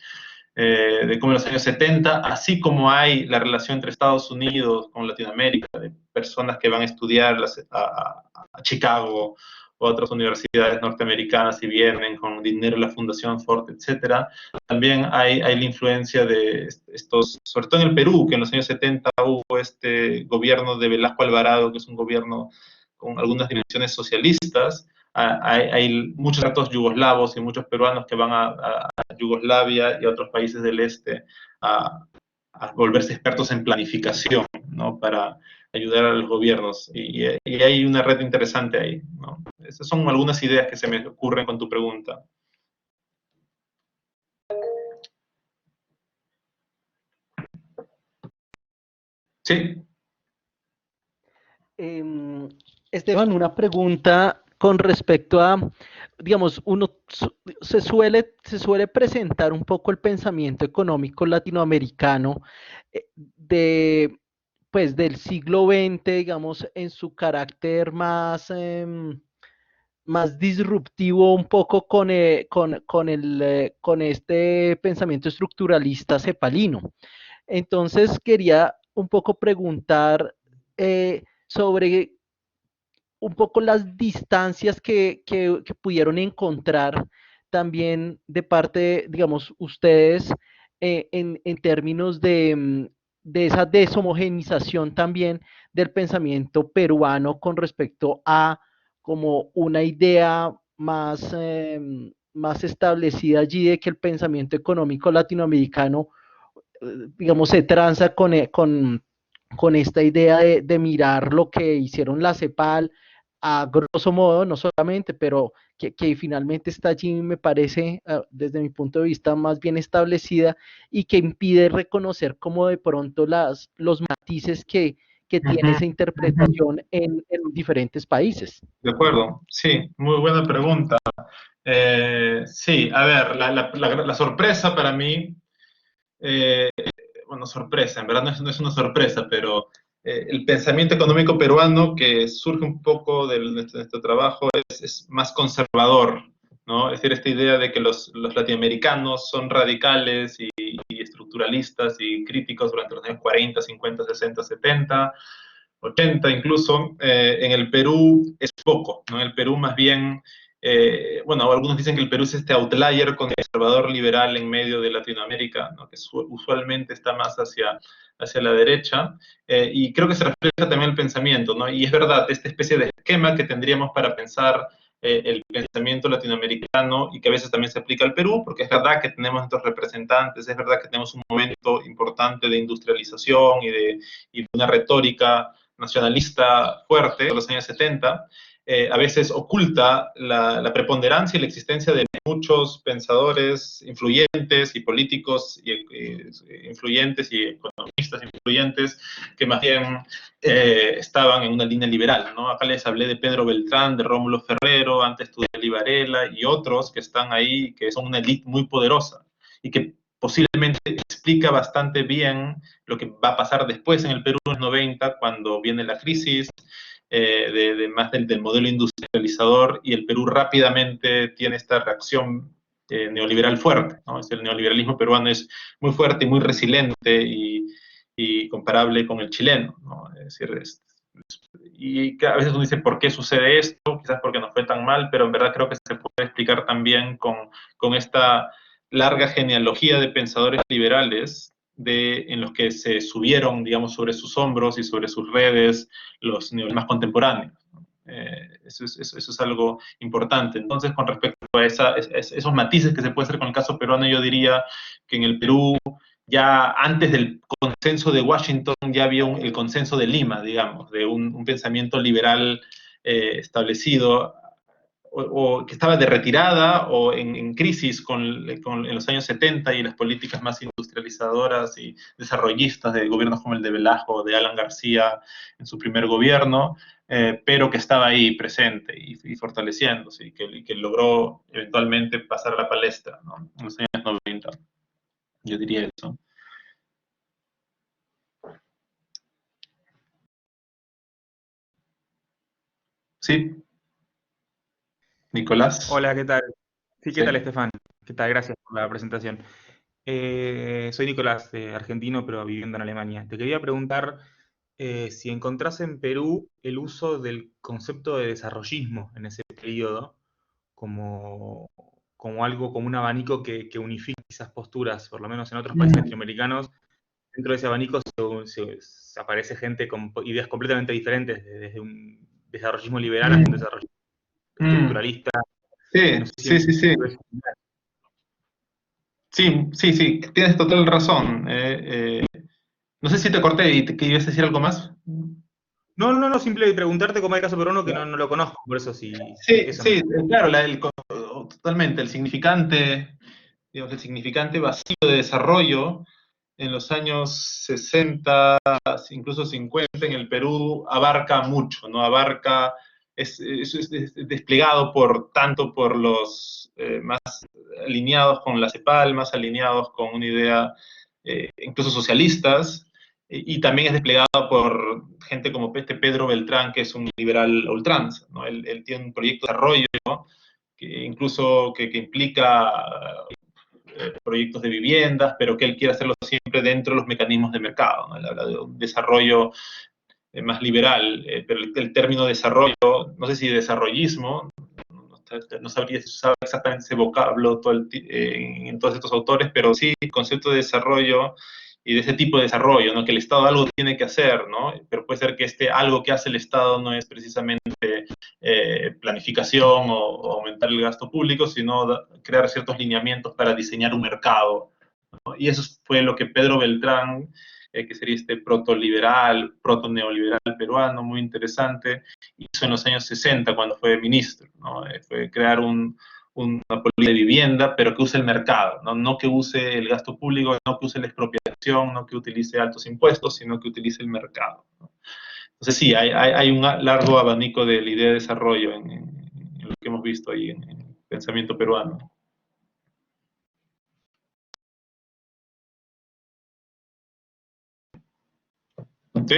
de cómo en los años 70, así como hay la relación entre Estados Unidos con Latinoamérica, de personas que van a estudiar a Chicago o a otras universidades norteamericanas y vienen con dinero de la Fundación Ford, etcétera. También hay la influencia de estos, sobre todo en el Perú, que en los años 70 hubo este gobierno de Velasco Alvarado, que es un gobierno con algunas dimensiones socialistas. Hay muchos actos yugoslavos y muchos peruanos que van a Yugoslavia y a otros países del este a, a volverse expertos en planificación, ¿no? Para ayudar a los gobiernos. Y hay una red interesante ahí, ¿no? Esas son algunas ideas que se me ocurren con tu pregunta. Sí. Esteban, una pregunta con respecto a, digamos, se suele presentar un poco el pensamiento económico latinoamericano pues, del siglo XX, digamos, en su carácter más disruptivo un poco con este pensamiento estructuralista cepalino. Entonces, quería un poco preguntar sobre un poco las distancias que pudieron encontrar también de parte, digamos, ustedes en términos de esa deshomogenización también del pensamiento peruano con respecto a como una idea más establecida allí de que el pensamiento económico latinoamericano, digamos, se tranza con esta idea de mirar lo que hicieron la CEPAL, a grosso modo, no solamente, pero que finalmente está allí, me parece, desde mi punto de vista, más bien establecida y que impide reconocer como de pronto los matices que tiene Ujú. esa interpretación en diferentes países. De acuerdo, sí, muy buena pregunta. Sí, a ver, la sorpresa para mí, eh, bueno, sorpresa, en verdad no es una sorpresa, pero el pensamiento económico peruano que surge un poco de nuestro trabajo es más conservador, ¿no? Es decir, esta idea de que los latinoamericanos son radicales y estructuralistas y críticos durante los años 40, 50, 60, 70, 80 incluso, en el Perú es poco, ¿no? En el Perú más bien, bueno, algunos dicen que el Perú es este outlier conservador liberal en medio de Latinoamérica, ¿no? Que usualmente está más hacia la derecha, y creo que se refleja también el pensamiento, ¿no? Y es verdad, esta especie de esquema que tendríamos para pensar el pensamiento latinoamericano y que a veces también se aplica al Perú, porque es verdad que tenemos nuestros representantes, es verdad que tenemos un momento importante de industrialización y de una retórica nacionalista fuerte de los años 70, a veces oculta la preponderancia y la existencia de muchos pensadores influyentes y políticos influyentes y economistas influyentes que más bien estaban en una línea liberal, ¿no? Acá les hablé de Pedro Beltrán, de Rómulo Ferrero, antes tuve de Varela y otros que están ahí, que son una élite muy poderosa y que posiblemente explica bastante bien lo que va a pasar después en el Perú en los 90, cuando viene la crisis más del modelo industrializador y el Perú rápidamente tiene esta reacción neoliberal fuerte, ¿no? El neoliberalismo peruano es muy fuerte y muy resiliente y comparable con el chileno, ¿no? Es decir, y a veces uno dice, ¿por qué sucede esto? Quizás porque no fue tan mal, pero en verdad creo que se puede explicar también con esta larga genealogía de pensadores liberales en los que se subieron, digamos, sobre sus hombros y sobre sus redes los más contemporáneos. Eso es algo importante. Entonces, con respecto a esos matices que se puede hacer con el caso peruano, yo diría que en el Perú, ya antes del consenso de Washington, ya había el consenso de Lima, digamos, de un pensamiento liberal establecido o que estaba de retirada o en crisis en los años 70 y las políticas más industrializadoras y desarrollistas de gobiernos como el de Velasco o de Alan García en su primer gobierno, pero que estaba ahí presente y fortaleciéndose y que logró eventualmente pasar a la palestra, ¿no? En los años 90. Yo diría eso. Sí, Nicolás. Hola, ¿qué tal? Sí, ¿qué Sí. tal, Estefan? ¿Qué tal? Gracias por la presentación. Soy Nicolás, argentino, pero viviendo en Alemania. Te quería preguntar si encontrás en Perú el uso del concepto de desarrollismo en ese periodo como, como algo, como un abanico que unifica esas posturas, por lo menos en otros países latinoamericanos. Dentro de ese abanico se aparece gente con ideas completamente diferentes, desde un desarrollismo liberal hasta un desarrollismo Mm. estructuralista. No Sí, sé si sí, sí, sí. en- Sí, sí, sí, tienes total razón. No sé si te corté y que ibas a decir algo más. No, no, no, simple preguntarte cómo hay caso peruano que no lo conozco, por eso sí, Sí, eso sí, no. claro, totalmente, digamos, el significante vacío de desarrollo en los años 60, incluso 50 en el Perú abarca mucho, ¿no? Abarca, es desplegado tanto por los más alineados con la CEPAL, más alineados con una idea incluso socialistas, y también es desplegado por gente como este Pedro Beltrán, que es un liberal a ultranza, ¿no? Él tiene un proyecto de desarrollo que incluso que implica proyectos de viviendas, pero que él quiere hacerlo siempre dentro de los mecanismos de mercado, ¿no? Él habla de un desarrollo más liberal, pero el término desarrollo, no sé si desarrollismo, no sabría si usaba exactamente ese vocablo en todos estos autores, pero sí el concepto de desarrollo y de ese tipo de desarrollo, ¿no? Que el Estado algo tiene que hacer, ¿no? Pero puede ser que algo que hace el Estado no es precisamente planificación o aumentar el gasto público, sino crear ciertos lineamientos para diseñar un mercado, ¿no? Y eso fue lo que Pedro Beltrán que sería este proto-liberal, proto-neoliberal peruano, muy interesante. Hizo en los años 60 cuando fue ministro, ¿no? Fue crear una política de vivienda, pero que use el mercado, ¿no? No que use el gasto público, no que use la expropiación, no que utilice altos impuestos, sino que utilice el mercado, ¿no? Entonces sí, hay un largo abanico de la idea de desarrollo en lo que hemos visto ahí en el pensamiento peruano. ¿Sí?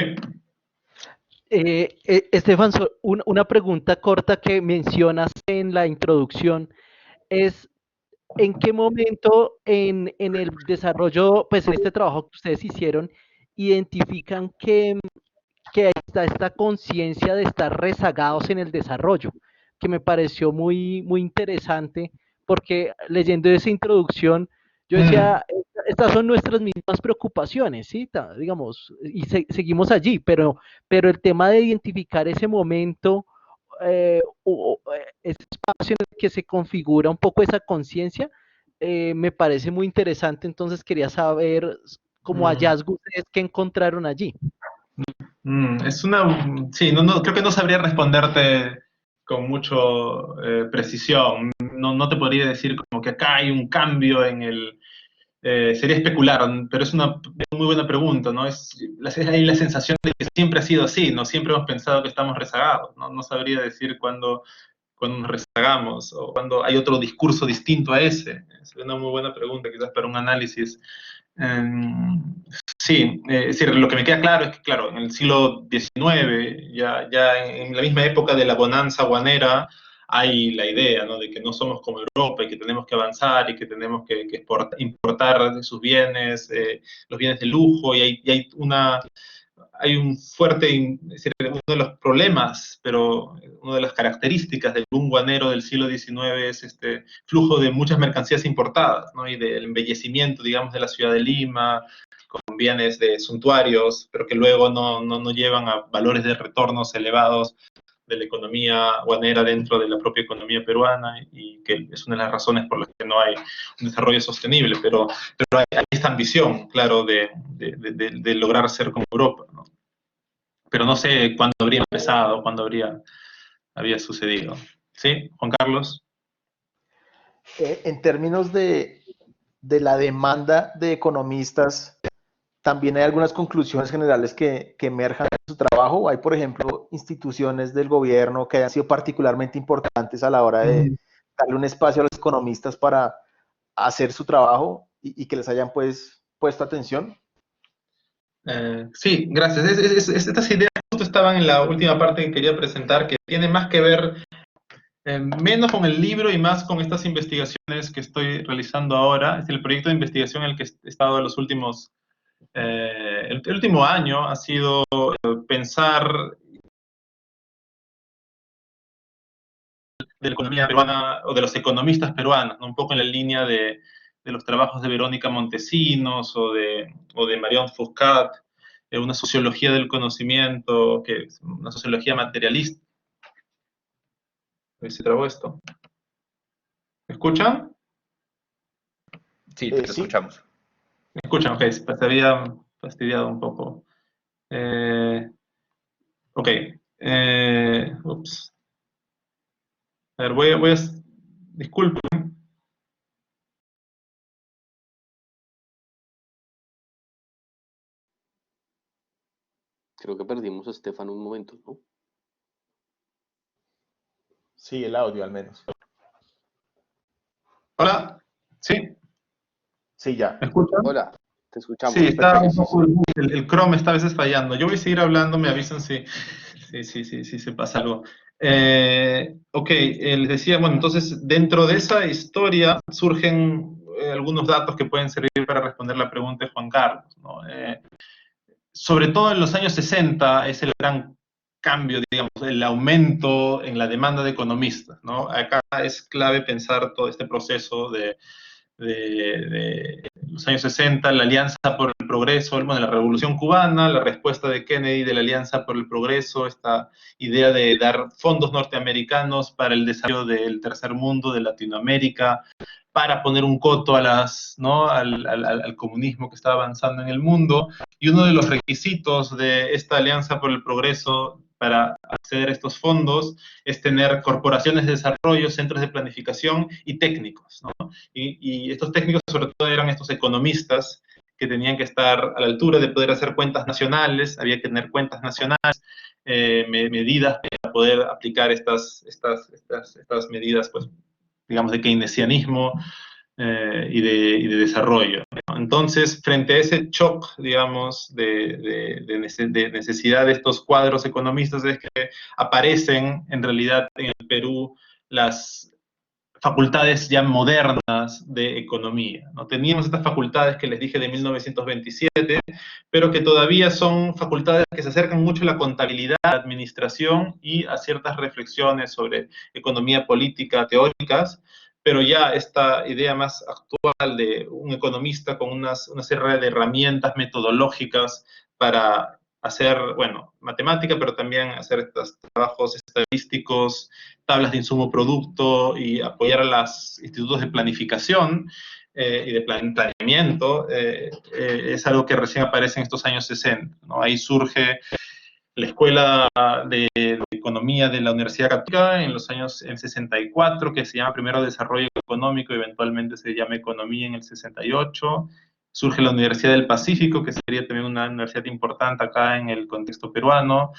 Estefan, una pregunta corta que mencionas en la introducción es, ¿en qué momento en el desarrollo, pues en este trabajo que ustedes hicieron, identifican que está esta conciencia de estar rezagados en el desarrollo? Que me pareció muy, muy interesante, porque leyendo esa introducción, yo decía, estas son nuestras mismas preocupaciones, ¿sí? Digamos, y seguimos allí, pero el tema de identificar ese momento, ese espacio en el que se configura un poco esa conciencia, me parece muy interesante. Entonces quería saber, como hallazgo, ustedes qué encontraron allí. Sí, creo que no sabría responderte con mucho precisión. No te podría decir como que acá hay un cambio en el... sería especular, pero es una muy buena pregunta, ¿no? Hay la sensación de que siempre ha sido así, ¿no? Siempre hemos pensado que estamos rezagados, ¿no? No sabría decir cuándo nos rezagamos o cuándo hay otro discurso distinto a ese. Es una muy buena pregunta, quizás para un análisis. Sí, es decir, lo que me queda claro es que, claro, en el siglo XIX, ya en la misma época de la bonanza guanera, hay la idea, ¿no?, de que no somos como Europa y que tenemos que avanzar y que tenemos que importar sus bienes, los bienes de lujo, y hay un fuerte, es decir, uno de los problemas, pero una de las características del boom guanero del siglo XIX es este flujo de muchas mercancías importadas, ¿no?, y del embellecimiento, digamos, de la ciudad de Lima, con bienes de suntuarios, pero que luego no llevan a valores de retornos elevados de la economía guanera dentro de la propia economía peruana, y que es una de las razones por las que no hay un desarrollo sostenible, pero hay esta ambición, claro, de lograr ser como Europa, ¿no? Pero no sé cuándo habría empezado, cuándo había sucedido. ¿Sí, Juan Carlos? En términos de la demanda de economistas, también hay algunas conclusiones generales que emerjan de su trabajo. Hay, por ejemplo, instituciones del gobierno que hayan sido particularmente importantes a la hora de darle un espacio a los economistas para hacer su trabajo y que les hayan pues puesto atención. Sí, gracias. Estas ideas justo estaban en la última parte que quería presentar, que tiene más que ver menos con el libro y más con estas investigaciones que estoy realizando ahora. Es el proyecto de investigación en el que he estado los últimos... el último año ha sido pensar de la economía peruana o de los economistas peruanos, ¿no?, un poco en la línea de los trabajos de Verónica Montesinos o de Marion Foucault, una sociología del conocimiento, que es una sociología materialista. ¿Se trabó esto? ¿Me escuchan? Sí, te Sí. escuchamos. ¿Me escuchan? Ok, se había fastidiado un poco. Ok. Ups. A ver, voy a... Disculpen. Creo que perdimos a Estefan un momento, ¿no? Sí, el audio al menos. Hola. ¿Sí? Sí, ya. ¿Me escuchan? Hola, te escuchamos. Sí, está un Perfecto. poco el Chrome está a veces fallando. Yo voy a seguir hablando, me avisan si se pasa algo. Ok, les decía, bueno, entonces dentro de esa historia surgen algunos datos que pueden servir para responder la pregunta de Juan Carlos, ¿no? Sobre todo en los años 60 es el gran cambio, digamos, el aumento en la demanda de economistas, ¿no? Acá es clave pensar todo este proceso de los años 60, la Alianza por el Progreso, bueno, la Revolución Cubana, la respuesta de Kennedy de la Alianza por el Progreso, esta idea de dar fondos norteamericanos para el desarrollo del tercer mundo, de Latinoamérica, para poner un coto a ¿no? al comunismo que estaba avanzando en el mundo. Y uno de los requisitos de esta Alianza por el Progreso para acceder a estos fondos es tener corporaciones de desarrollo, centros de planificación y técnicos, ¿no? Y estos técnicos sobre todo eran estos economistas que tenían que estar a la altura de poder hacer cuentas nacionales, había que tener cuentas nacionales, medidas para poder aplicar estas medidas, pues, digamos, de keynesianismo y de desarrollo, ¿no? Entonces, frente a ese shock, digamos, de necesidad de estos cuadros economistas, es que aparecen en realidad en el Perú las facultades ya modernas de economía, ¿no? Teníamos estas facultades que les dije de 1927, pero que todavía son facultades que se acercan mucho a la contabilidad, a la administración y a ciertas reflexiones sobre economía política teóricas, pero ya esta idea más actual de un economista con una serie de herramientas metodológicas para hacer, bueno, matemática, pero también hacer estos trabajos estadísticos, tablas de insumo producto y apoyar a los institutos de planificación y de planeamiento, es algo que recién aparece en estos años 60, ¿no? Ahí surge la Escuela de Economía de la Universidad Católica en los años 64, que se llama primero Desarrollo Económico, y eventualmente se llama Economía en el 68. Surge la Universidad del Pacífico, que sería también una universidad importante acá en el contexto peruano,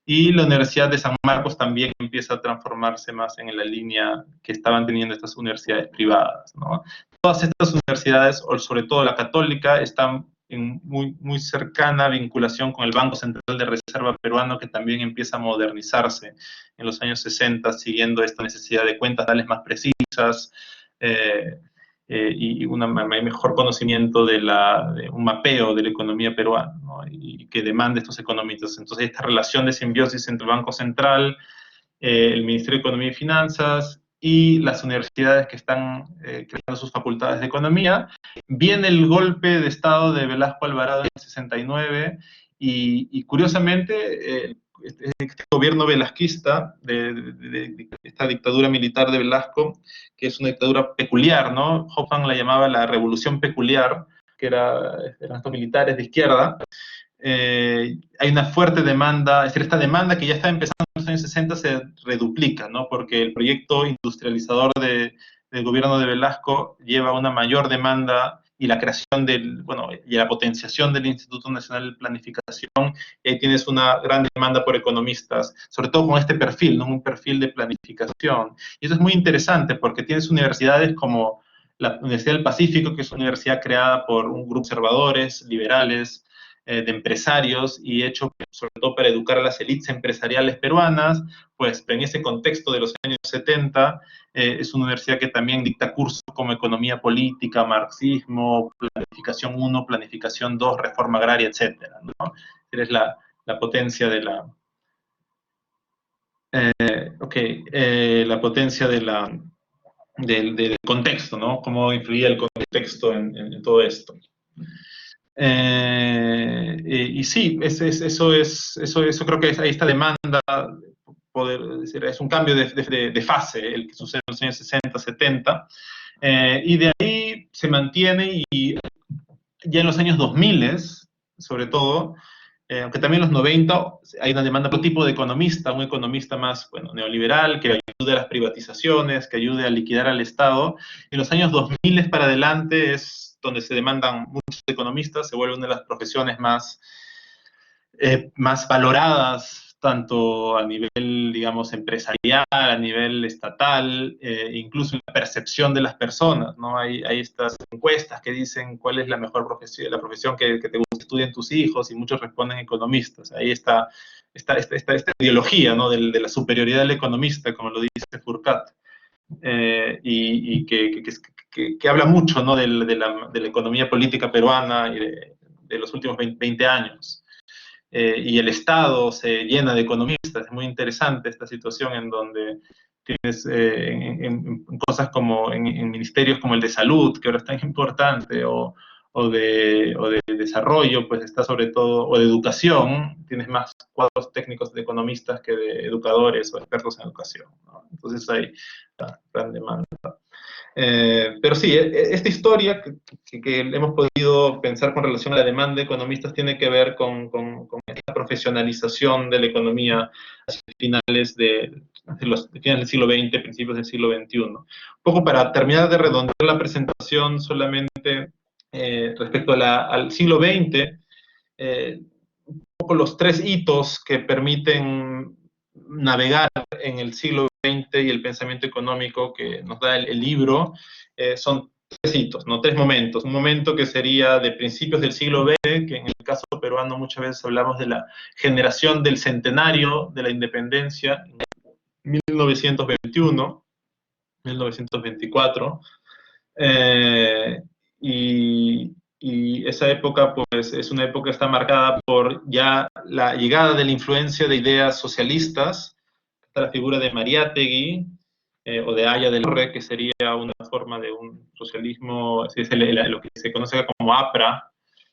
y la Universidad de San Marcos también empieza a transformarse más en la línea que estaban teniendo estas universidades privadas, ¿no? Todas estas universidades, o sobre todo la católica, están en muy cercana vinculación con el Banco Central de Reserva peruano, que también empieza a modernizarse en los años 60, siguiendo esta necesidad de cuentas tales más precisas, y un mejor conocimiento de un mapeo de la economía peruana, ¿no? Y que demanda estos economistas. Entonces, esta relación de simbiosis entre el Banco Central, el Ministerio de Economía y Finanzas y las universidades que están creando sus facultades de economía. Viene el golpe de Estado de Velasco Alvarado en el 69 y curiosamente este gobierno velasquista, de esta dictadura militar de Velasco, que es una dictadura peculiar, ¿no? Hoffman la llamaba la revolución peculiar, que eran estos militares de izquierda. Hay una fuerte demanda, es decir, esta demanda que ya está empezando en los años 60 se reduplica, ¿no? Porque el proyecto industrializador del gobierno de Velasco lleva una mayor demanda y la creación y la potenciación del Instituto Nacional de Planificación, y ahí tienes una gran demanda por economistas, sobre todo con este perfil, ¿no? Un perfil de planificación. Y eso es muy interesante porque tienes universidades como la Universidad del Pacífico, que es una universidad creada por un grupo de conservadores, liberales, de empresarios, y hecho sobre todo para educar a las élites empresariales peruanas, pues en ese contexto de los años 70, es una universidad que también dicta cursos como economía política, marxismo, planificación 1, planificación 2, reforma agraria, etcétera, ¿no? Es la potencia de la... la potencia del contexto, ¿no? Cómo influía el contexto en todo esto. Y sí, eso creo que hay esta demanda, poder decir, es un cambio de fase el que sucede en los años 60, 70, y de ahí se mantiene, y ya en los años 2000, sobre todo, aunque también en los 90 hay una demanda de otro tipo de economista, un economista más, bueno, neoliberal, que ayude a las privatizaciones, que ayude a liquidar al Estado. En los años 2000 para adelante es donde se demandan muchos economistas, se vuelve una de las profesiones más valoradas, tanto a nivel, digamos, empresarial, a nivel estatal, incluso en la percepción de las personas, ¿no? Hay estas encuestas que dicen cuál es la mejor profesión, la profesión que te gusta que estudien tus hijos, y muchos responden economistas. Ahí está esta ideología, ¿no? de la superioridad del economista, como lo dice Foucault, y que habla mucho, ¿no? de la economía política peruana y de los últimos 20 años. Y el Estado se llena de economistas. Es muy interesante esta situación en donde tienes en cosas como en ministerios como el de salud, que ahora es tan importante, o de desarrollo, pues está sobre todo, o de educación, tienes más cuadros técnicos de economistas que de educadores o expertos en educación, ¿no? Entonces hay gran demanda. Pero sí, esta historia que hemos podido pensar con relación a la demanda de economistas tiene que ver con esta profesionalización de la economía hacia finales finales del siglo XX, principios del siglo XXI. Un poco para terminar de redondear la presentación solamente respecto al siglo XX, un poco los tres hitos que permiten navegar en el siglo XX y el pensamiento económico que nos da el libro, son tres hitos, ¿no? Tres momentos. Un momento que sería de principios del siglo XX, que en el caso peruano muchas veces hablamos de la generación del centenario de la independencia, 1921, 1924, y esa época, pues, es una época que está marcada por ya la llegada de la influencia de ideas socialistas. Está la figura de Mariátegui, o de Haya del Re, que sería una forma de un socialismo, es lo que se conoce como APRA,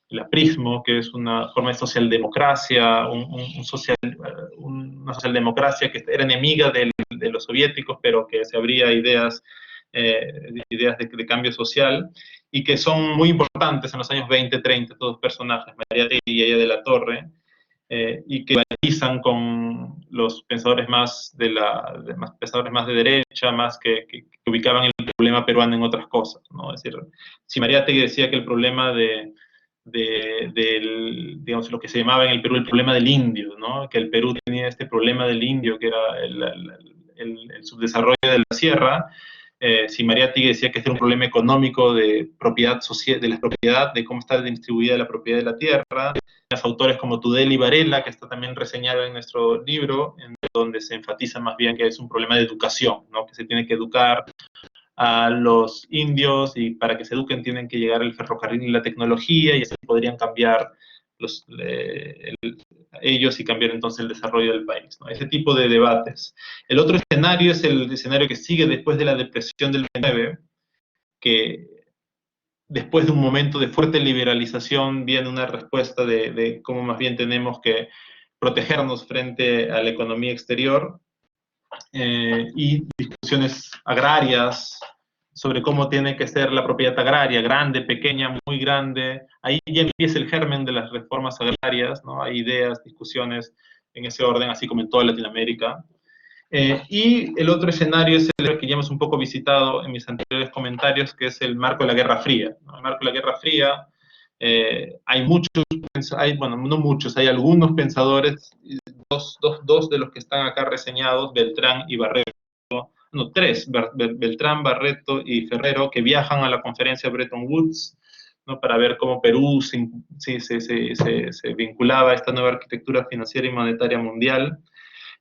el aprismo, que es una forma de socialdemocracia, una socialdemocracia que era enemiga de los soviéticos, pero que se abría ideas de cambio social, y que son muy importantes en los años 20, 30, estos dos personajes, Mariátegui y Haya de la Torre, y que rivalizan con los pensadores más pensadores más de derecha, más que ubicaban el problema peruano en otras cosas, ¿no? Es decir, si Mariátegui decía que el problema digamos, lo que se llamaba en el Perú el problema del indio, ¿no? Que el Perú tenía este problema del indio, que era el subdesarrollo de la sierra. Si Mariátegui decía que este era un problema económico de propiedad social, de la propiedad, de cómo está distribuida la propiedad de la tierra. Los autores como Tudela y Varela, que está también reseñado en nuestro libro, en donde se enfatiza más bien que es un problema de educación, ¿no? Que se tiene que educar a los indios, y para que se eduquen tienen que llegar el ferrocarril y la tecnología, y así podrían cambiar ellos y cambiar entonces el desarrollo del país, ¿no? Ese tipo de debates. El otro escenario es el escenario que sigue después de la depresión del 29, que después de un momento de fuerte liberalización viene una respuesta de cómo más bien tenemos que protegernos frente a la economía exterior, y discusiones agrarias sobre cómo tiene que ser la propiedad agraria, grande, pequeña, muy grande. Ahí ya empieza el germen de las reformas agrarias, ¿no? Hay ideas, discusiones en ese orden, así como en toda Latinoamérica. Y el otro escenario es el que ya hemos un poco visitado en mis anteriores comentarios, que es el marco de la Guerra Fría, ¿no? El marco de la Guerra Fría, hay muchos, bueno, no muchos, hay algunos pensadores, dos de los que están acá reseñados, Beltrán y Barreto, no, tres, Beltrán, Barreto y Ferrero, que viajan a la conferencia de Bretton Woods, ¿no? Para ver cómo Perú se vinculaba a esta nueva arquitectura financiera y monetaria mundial.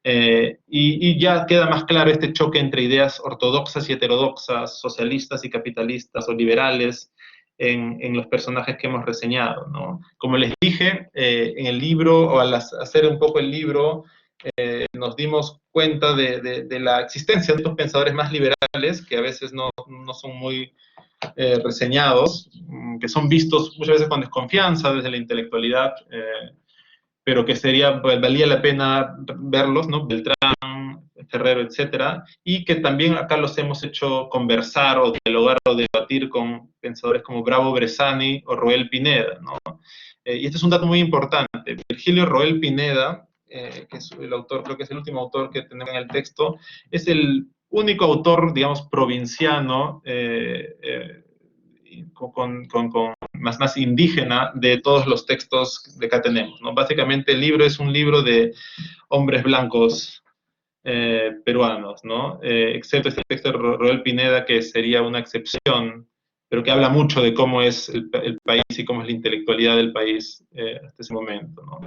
Y ya queda más claro este choque entre ideas ortodoxas y heterodoxas, socialistas y capitalistas o liberales en los personajes que hemos reseñado, ¿no? Como les dije, en el libro, o al hacer un poco el libro, nos dimos cuenta de la existencia de estos pensadores más liberales, que a veces no son muy reseñados, que son vistos muchas veces con desconfianza desde la intelectualidad, pero que valía la pena verlos, ¿no? Beltrán, Ferrero, etcétera, y que también acá los hemos hecho conversar o dialogar o debatir con pensadores como Bravo Bressani o Roel Pineda, ¿no? Y este es un dato muy importante. Virgilio Roel Pineda, que es el autor, creo que es el último autor que tenemos en el texto, es el único autor, digamos, provinciano, más indígena de todos los textos que acá tenemos, ¿no? Básicamente el libro es un libro de hombres blancos peruanos, ¿no? Excepto este texto de Roel Pineda, que sería una excepción, pero que habla mucho de cómo es el país y cómo es la intelectualidad del país hasta ese momento, ¿no?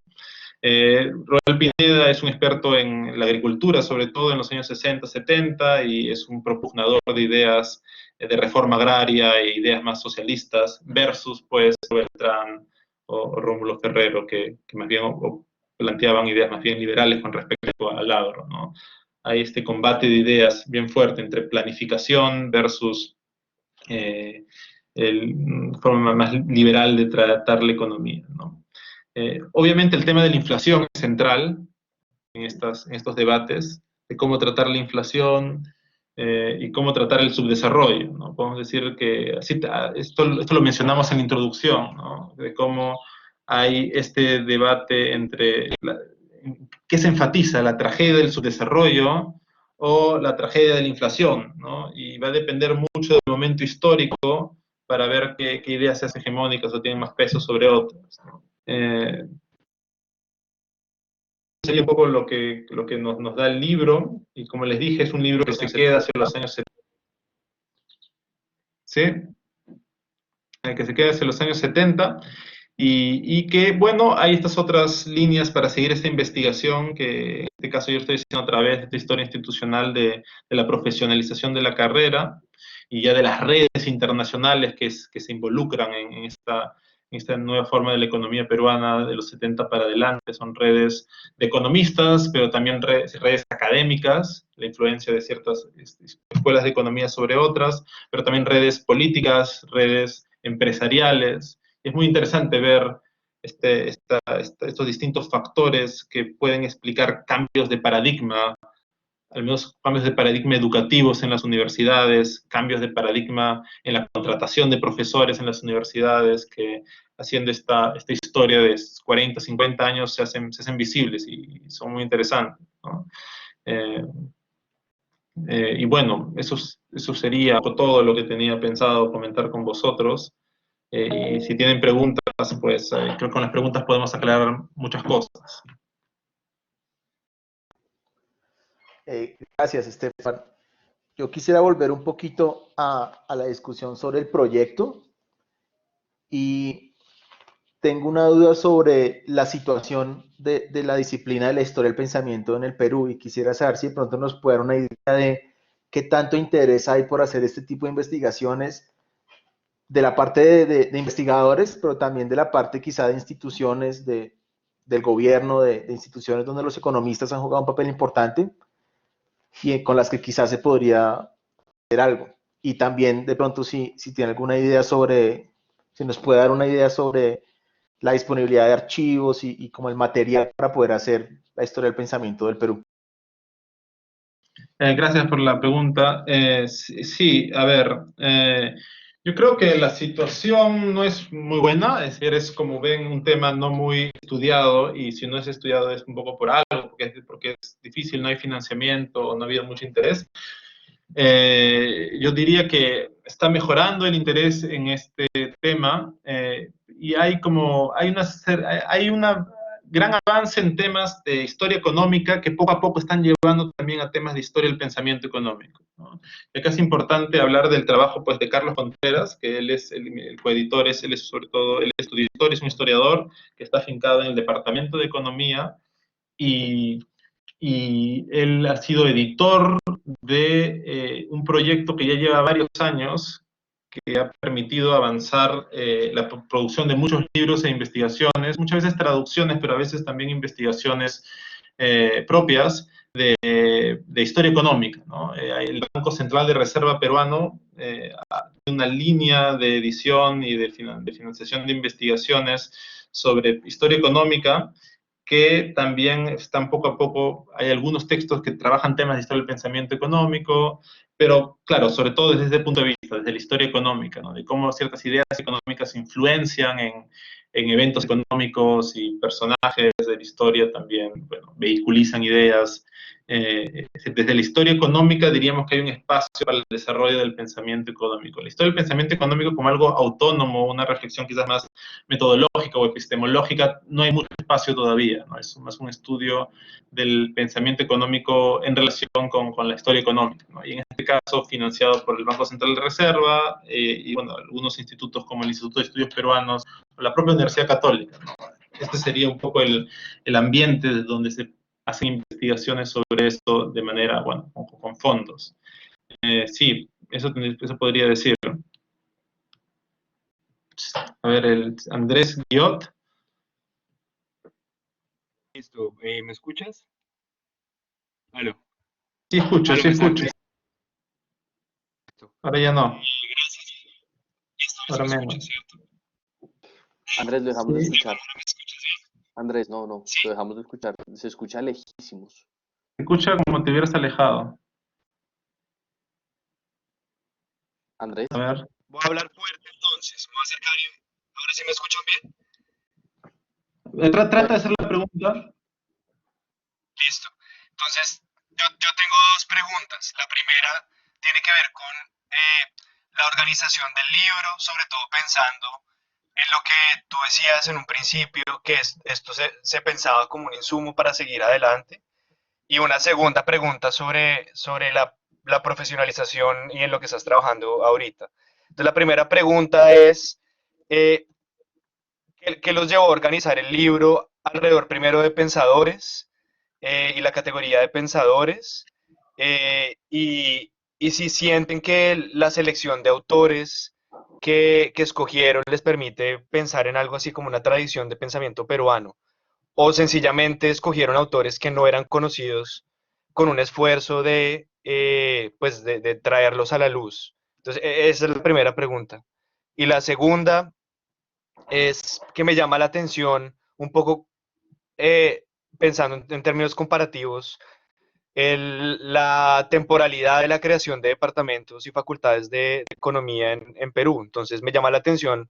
Roel Pineda es un experto en la agricultura, sobre todo en los años 60, 70, y es un propugnador de ideas de reforma agraria e ideas más socialistas, versus, pues, Beltrán o Rómulo Ferrero, que más bien planteaban ideas más bien liberales con respecto al agro, ¿no? Hay este combate de ideas bien fuerte entre planificación versus forma más liberal de tratar la economía, ¿no? Obviamente el tema de la inflación es central en estos debates, de cómo tratar la inflación, y cómo tratar el subdesarrollo, ¿no? Podemos decir que, esto lo mencionamos en la introducción, ¿no? De cómo hay este debate entre qué se enfatiza, la tragedia del subdesarrollo o la tragedia de la inflación, ¿no? Y va a depender mucho del momento histórico para ver qué ideas se hacen hegemónicas o tienen más peso sobre otras, ¿no? Sería un poco lo que nos da el libro, y como les dije, es un libro que se queda hacia los años 70. ¿Sí? Que se queda hacia los años 70, y que, bueno, hay estas otras líneas para seguir esta investigación, que en este caso yo estoy haciendo a través de esta historia institucional de la profesionalización de la carrera, y ya de las redes internacionales que se involucran en esta nueva forma de la economía peruana de los 70 para adelante. Son redes de economistas, pero también redes académicas, la influencia de ciertas escuelas de economía sobre otras, pero también redes políticas, redes empresariales. Es muy interesante ver estos distintos factores que pueden explicar cambios de paradigma, al menos cambios de paradigma educativos en las universidades, cambios de paradigma en la contratación de profesores en las universidades, que haciendo esta historia de 40, 50 años se hacen visibles y son muy interesantes, ¿no? Y bueno, eso sería todo lo que tenía pensado comentar con vosotros. Y si tienen preguntas, pues creo que con las preguntas podemos aclarar muchas cosas. Gracias, Estefan. Yo quisiera volver un poquito a la discusión sobre el proyecto, y tengo una duda sobre la situación de la disciplina de la historia del pensamiento en el Perú, y quisiera saber si de pronto nos puede dar una idea de qué tanto interés hay por hacer este tipo de investigaciones de la parte de investigadores, pero también de la parte quizá de instituciones, del gobierno, de instituciones donde los economistas han jugado un papel importante y con las que quizás se podría hacer algo. Y también de pronto si tiene alguna idea sobre, si nos puede dar una idea sobre la disponibilidad de archivos y como el material para poder hacer la historia del pensamiento del Perú. Gracias por la pregunta. Sí, a ver, yo creo que la situación no es muy buena, es decir, es como ven un tema no muy estudiado, y si no es estudiado es un poco por algo, porque es difícil, no hay financiamiento, no ha habido mucho interés. Yo diría que está mejorando el interés en este tema, y hay una gran avance en temas de historia económica que poco a poco están llevando también a temas de historia del pensamiento económico, ¿no? Y acá es importante hablar del trabajo, pues, de Carlos Contreras, que él es el coeditor, él es sobre todo, él es editor, es un historiador que está afincado en el Departamento de Economía, y él ha sido editor de un proyecto que ya lleva varios años, que ha permitido avanzar la producción de muchos libros e investigaciones, muchas veces traducciones, pero a veces también investigaciones propias de historia económica, ¿no? El Banco Central de Reserva peruano tiene una línea de edición y de financiación de investigaciones sobre historia económica, que también están poco a poco, hay algunos textos que trabajan temas de historia del pensamiento económico, pero claro, sobre todo desde ese punto de vista, desde la historia económica, ¿no? De cómo ciertas ideas económicas influencian en eventos económicos, y personajes de la historia también, bueno, vehiculizan ideas. Desde la historia económica diríamos que hay un espacio para el desarrollo del pensamiento económico. La historia del pensamiento económico como algo autónomo, una reflexión quizás más metodológica o epistemológica, no hay mucho espacio todavía, ¿no? Es más un estudio del pensamiento económico en relación con la historia económica, ¿no? Y en este caso financiado por el Banco Central de Reserva, y bueno, algunos institutos como el Instituto de Estudios Peruanos o la propia Universidad Católica, ¿no? Este sería un poco el ambiente de donde se hacen investigaciones sobre esto de manera, bueno, con fondos. Sí, eso podría decir. A ver, el Andrés Guiot. Listo, ¿me escuchas? Aló. Sí, escucho, Aló, sí, ¿me están escucho. escuchando? Ahora ya no. Gracias. Listo, Ahora ¿se me menos. escucha, cierto? Andrés, lo dejamos de Sí. escuchar. ¿Ahora me escuchas bien? Andrés, no, lo dejamos de escuchar. Se escucha lejísimos. Se escucha como te hubieras alejado. Andrés. A ver. Voy a hablar fuerte entonces, me voy a acercar y ahora sí me escuchan bien. Trata de hacer la pregunta. Listo. Entonces, yo tengo dos preguntas. La primera tiene que ver con la organización del libro, sobre todo pensando en lo que tú decías en un principio, que esto se pensaba como un insumo para seguir adelante. Y una segunda pregunta sobre la profesionalización y en lo que estás trabajando ahorita. Entonces, la primera pregunta es, eh, ¿qué los llevó a organizar el libro alrededor primero de pensadores y la categoría de pensadores? Y si sienten que la selección de autores que escogieron les permite pensar en algo así como una tradición de pensamiento peruano, o sencillamente escogieron autores que no eran conocidos con un esfuerzo pues de traerlos a la luz. Entonces, esa es la primera pregunta. Y la segunda es que me llama la atención un poco, eh, pensando en términos comparativos, la temporalidad de la creación de departamentos y facultades de economía en Perú. Entonces, me llama la atención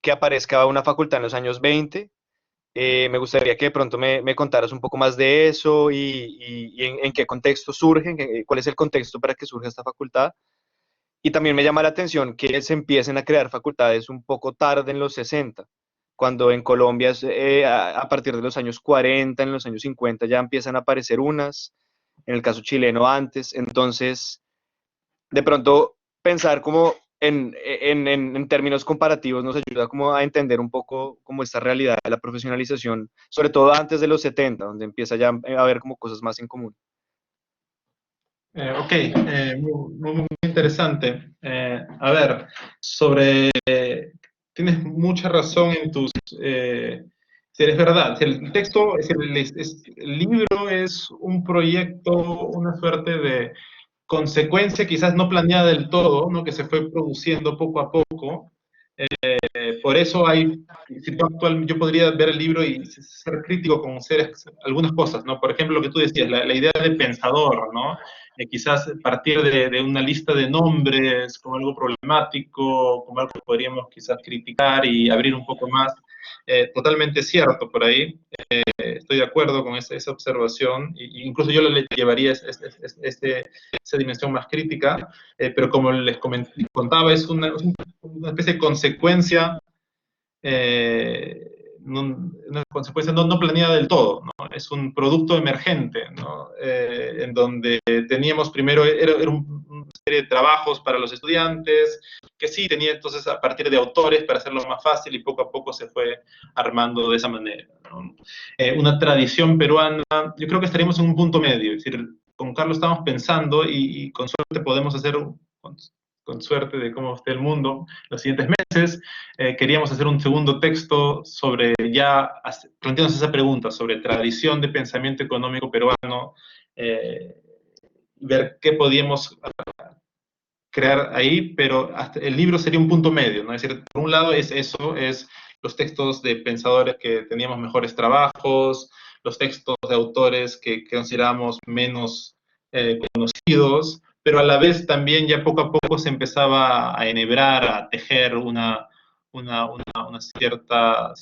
que aparezca una facultad en los años 20. Me gustaría que de pronto me contaras un poco más de eso y en qué contexto surge, cuál es el contexto para que surja esta facultad. Y también me llama la atención que se empiecen a crear facultades un poco tarde en los 60, cuando en Colombia a partir de los años 40, en los años 50 ya empiezan a aparecer unas, en el caso chileno antes. Entonces, de pronto pensar como en términos comparativos nos ayuda como a entender un poco como esta realidad de la profesionalización, sobre todo antes de los 70, donde empieza ya a haber como cosas más en común. Ok, muy interesante. A ver, tienes mucha razón en tus... si es verdad, si el texto, el libro es un proyecto, una suerte de consecuencia quizás no planeada del todo, ¿no? Que se fue produciendo poco a poco. Por eso si tú yo podría ver el libro y ser crítico con algunas cosas, ¿no? Por ejemplo, lo que tú decías, la idea de pensador, ¿no? Quizás partir de una lista de nombres como algo problemático, como algo que podríamos quizás criticar y abrir un poco más. Totalmente cierto por ahí. Estoy de acuerdo con esa observación, incluso yo le llevaría esa dimensión más crítica, pero como les contaba, es una especie de consecuencia, una consecuencia no planeada del todo, ¿no? Es un producto emergente, ¿no? En donde teníamos primero, era una serie de trabajos para los estudiantes, que sí tenía entonces a partir de autores para hacerlo más fácil y poco a poco se fue armando de esa manera, ¿no? Una tradición peruana, yo creo que estaríamos en un punto medio, es decir, con Carlos estamos pensando y con suerte podemos hacer, con suerte de cómo esté el mundo los siguientes meses, queríamos hacer un segundo texto sobre planteándonos esa pregunta sobre tradición de pensamiento económico peruano, ver qué podíamos crear ahí, pero el libro sería un punto medio, ¿no? Es decir, por un lado es eso, es los textos de pensadores que teníamos mejores trabajos, los textos de autores que consideramos menos conocidos, pero a la vez también ya poco a poco se empezaba a enhebrar, a tejer una cierta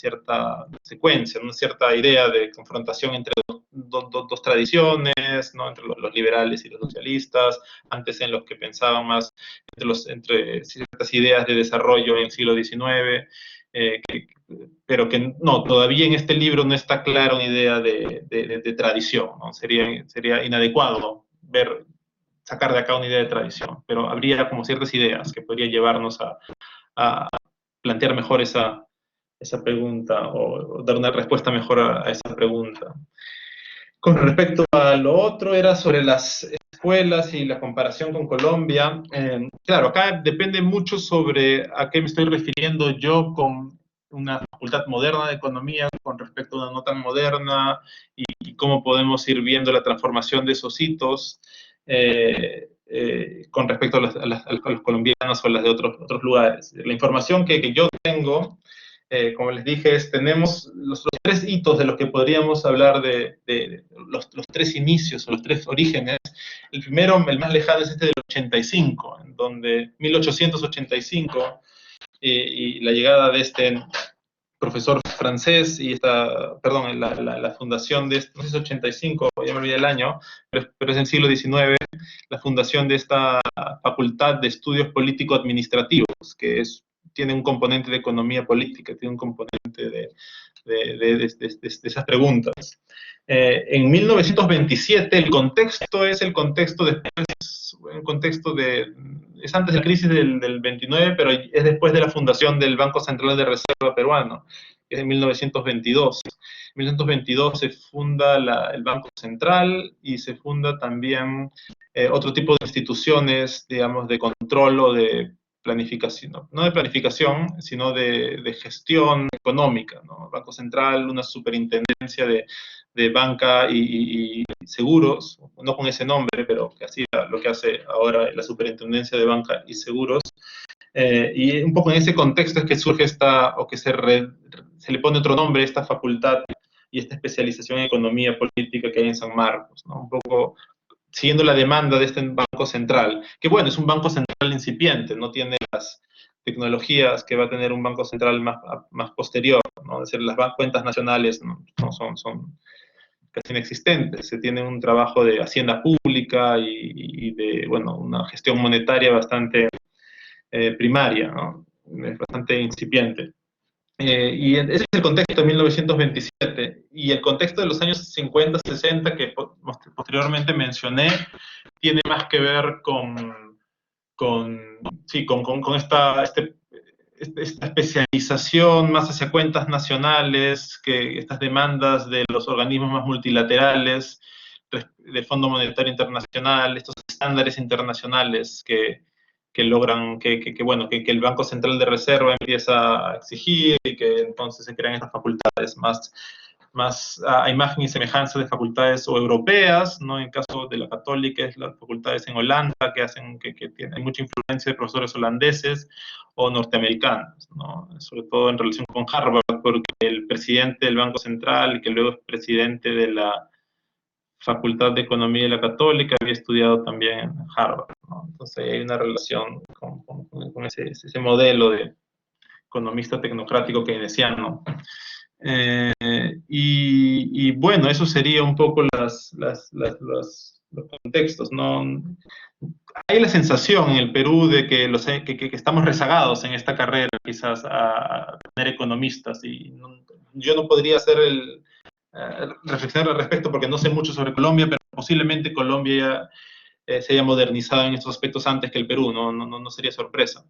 secuencia, una cierta idea de confrontación entre dos tradiciones, ¿no? Entre los liberales y los socialistas, antes en los que pensaban más entre ciertas ideas de desarrollo en el siglo XIX, pero que no, todavía en este libro no está clara una idea de tradición, ¿no? Sería inadecuado sacar de acá una idea de tradición, pero habría como ciertas ideas que podrían llevarnos a plantear mejor esa pregunta o dar una respuesta mejor a esa pregunta. Con respecto a lo otro, era sobre las escuelas y la comparación con Colombia. Claro, acá depende mucho sobre a qué me estoy refiriendo yo con una facultad moderna de economía con respecto a una no tan moderna y cómo podemos ir viendo la transformación de esos hitos con respecto a los colombianos o las de otros lugares. La información que yo tengo, como les dije, tenemos los tres hitos de los que podríamos hablar de los tres inicios o los tres orígenes. El primero, el más lejano, es este del 85, en donde 1885, y la llegada de este profesor francés y perdón, la fundación de, no sé si es 85, ya me olvidé el año, pero es en el siglo XIX, la fundación de esta Facultad de Estudios Político-Administrativos, que tiene un componente de economía política, tiene un componente de esas preguntas. En 1927 el contexto es el contexto después, un contexto es antes de la crisis del 29, pero es después de la fundación del Banco Central de Reserva peruano, que es en 1922. En 1922 se funda el Banco Central y se funda también otro tipo de instituciones, digamos, de control o de planificación, no de planificación, sino de gestión económica, ¿no? Banco Central, una superintendencia de banca y seguros, no con ese nombre, pero que hacía lo que hace ahora la superintendencia de banca y seguros. Y un poco en ese contexto es que surge o que se le pone otro nombre a esta facultad y esta especialización en economía política que hay en San Marcos, ¿no? Un poco siguiendo la demanda de este Banco Central, que bueno, es un Banco Central incipiente, no tiene las tecnologías que va a tener un Banco Central más posterior, ¿no? Es decir, las cuentas nacionales no son casi inexistentes, se tiene un trabajo de hacienda pública y de, bueno, una gestión monetaria bastante primaria, ¿no? Bastante incipiente. Y ese es el contexto de 1927. Y el contexto de los años 50, 60, que posteriormente mencioné, tiene más que ver con esta especialización más hacia cuentas nacionales, que estas demandas de los organismos más multilaterales, del Fondo Monetario Internacional, estos estándares internacionales que logran bueno, que el Banco Central de Reserva empieza a exigir y que entonces se crean estas facultades más a imagen y semejanza de facultades o europeas, ¿no? En caso de la católica, es las facultades en Holanda, que hacen que tienen mucha influencia de profesores holandeses o norteamericanos, ¿no? Sobre todo en relación con Harvard, porque el presidente del Banco Central, y que luego es presidente de la Facultad de Economía de la Católica, había estudiado también en Harvard, ¿no? Entonces hay una relación con ese modelo de economista tecnocrático keynesiano. Y bueno, eso sería un poco los contextos, ¿no? Hay la sensación en el Perú de que estamos rezagados en esta carrera, quizás, a tener economistas, y yo no podría hacer reflexionar al respecto porque no sé mucho sobre Colombia, pero posiblemente Colombia ya se haya modernizado en estos aspectos antes que el Perú, no sería sorpresa.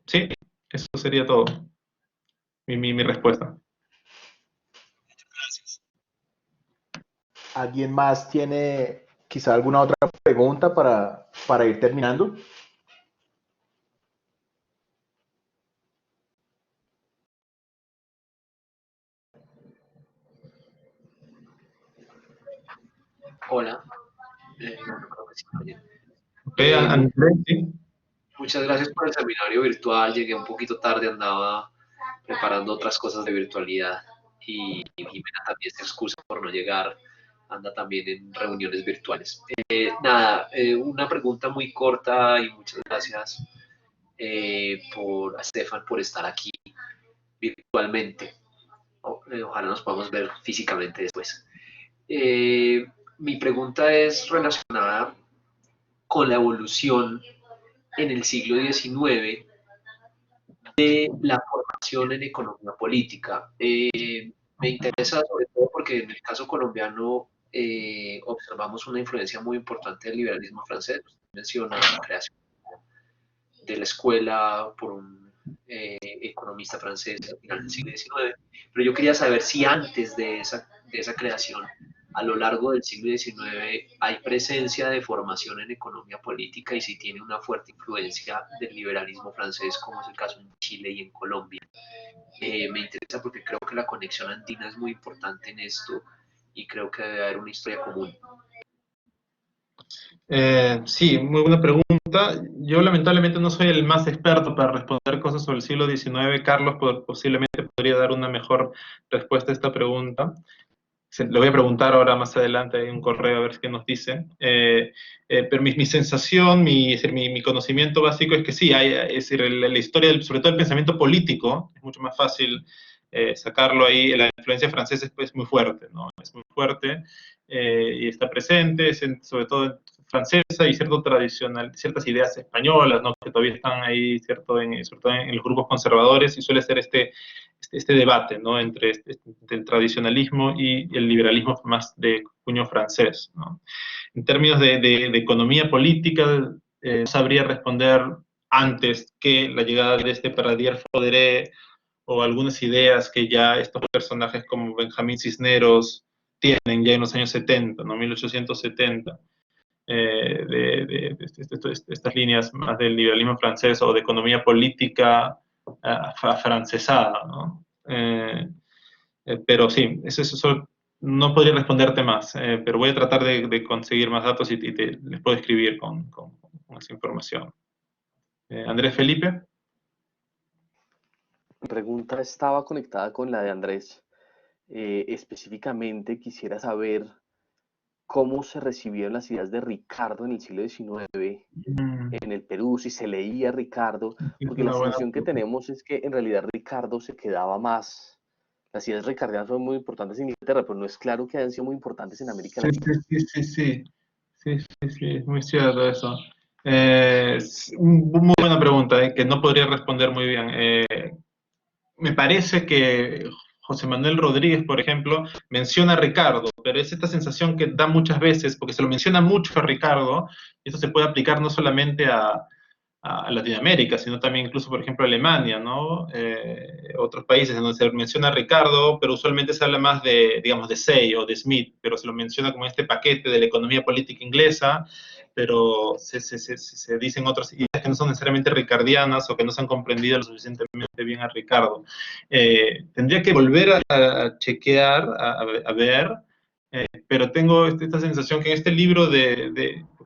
Sí, eso sería todo. Mi respuesta. ¿Alguien más tiene quizá alguna otra pregunta para ir terminando? Hola. Bueno, creo que sí, oye. Andrés, ¿sí? Muchas gracias por el seminario virtual. Llegué un poquito tarde, andaba preparando otras cosas de virtualidad y Jimena también se excusa por no llegar, anda también en reuniones virtuales. Nada, una pregunta muy corta y muchas gracias a Stefan por estar aquí virtualmente. Ojalá nos podamos ver físicamente después. Mi pregunta es relacionada con la evolución en el siglo XIX de la formación en economía política. Me interesa sobre todo porque en el caso colombiano observamos una influencia muy importante del liberalismo francés. Usted menciona la creación de la escuela por un economista francés al final del siglo XIX, pero yo quería saber si antes de esa creación, a lo largo del siglo XIX, hay presencia de formación en economía política y si tiene una fuerte influencia del liberalismo francés, como es el caso en Chile y en Colombia. Me interesa porque creo que la conexión andina es muy importante en esto y creo que debe haber una historia común. Sí, muy buena pregunta. Yo lamentablemente no soy el más experto para responder cosas sobre el siglo XIX. Carlos posiblemente podría dar una mejor respuesta a esta pregunta. Le voy a preguntar ahora más adelante en un correo a ver qué nos dice. Pero mi sensación, mi conocimiento básico es que sí, es decir, la historia, sobre todo el pensamiento político, es mucho más fácil sacarlo ahí. La influencia francesa es pues, muy fuerte, ¿no? Es muy fuerte y está presente, sobre todo francesa y cierto tradicional, ciertas ideas españolas, ¿no? Que todavía están ahí, sobre todo en los grupos conservadores, y suele ser este debate, ¿no? Entre el tradicionalismo y el liberalismo más de cuño francés, ¿no? En términos de economía política, no sabría responder antes que la llegada de este Paradier Foderet o algunas ideas que ya estos personajes como Benjamín Cisneros tienen ya en los años 70, ¿no? 1870. Estas líneas más del liberalismo francés o de economía política afrancesada, ¿no? Pero sí, eso no podría responderte más, pero voy a tratar de conseguir más datos y les puedo escribir con esa información. Andrés Felipe. Mi pregunta estaba conectada con la de Andrés. Específicamente quisiera saber cómo se recibieron las ideas de Ricardo en el siglo XIX en el Perú, si se leía Ricardo, Es porque la una buena sensación que pregunta. tenemos es que en realidad Ricardo se quedaba más. Las ideas ricardianas son muy importantes en Inglaterra, pero no es claro que hayan sido muy importantes en América Sí, Latina. sí, es muy cierto eso. Es muy buena pregunta, que no podría responder muy bien. Me parece que José Manuel Rodríguez, por ejemplo, menciona a Ricardo, pero es esta sensación que da muchas veces, porque se lo menciona mucho a Ricardo, y eso se puede aplicar no solamente a Latinoamérica, sino también incluso, por ejemplo, a Alemania, ¿no? Otros países en donde se menciona a Ricardo, pero usualmente se habla más de, digamos, de Say o de Smith, pero se lo menciona como este paquete de la economía política inglesa, pero se dicen otras ideas que no son necesariamente ricardianas o que no se han comprendido lo suficientemente bien a Ricardo. Tendría que volver a chequear, a ver, pero tengo esta sensación que en este libro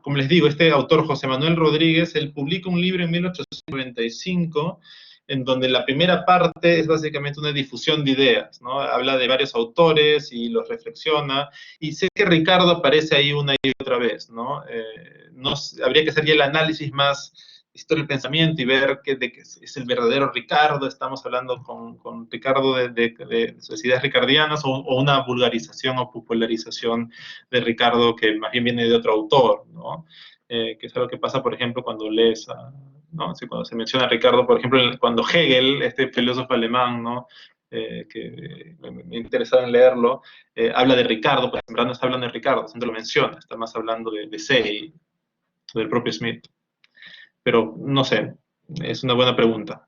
como les digo, este autor José Manuel Rodríguez, él publica un libro en 1895 en donde la primera parte es básicamente una difusión de ideas, ¿no? Habla de varios autores y los reflexiona, y sé que Ricardo aparece ahí una y otra vez, ¿no? Habría que hacer ya el análisis más historia del pensamiento y ver de qué es el verdadero Ricardo, estamos hablando con Ricardo de sus ideas ricardianas o una vulgarización o popularización de Ricardo que más bien viene de otro autor, ¿no? Que es algo que pasa, por ejemplo, cuando lees, ¿no? Sí, cuando se menciona a Ricardo, por ejemplo, cuando Hegel, este filósofo alemán, ¿no? Que me interesaba en leerlo, habla de Ricardo, pues en verdad no está hablando de Ricardo, siempre lo menciona, está más hablando de Say, del propio Smith. Pero no sé, es una buena pregunta.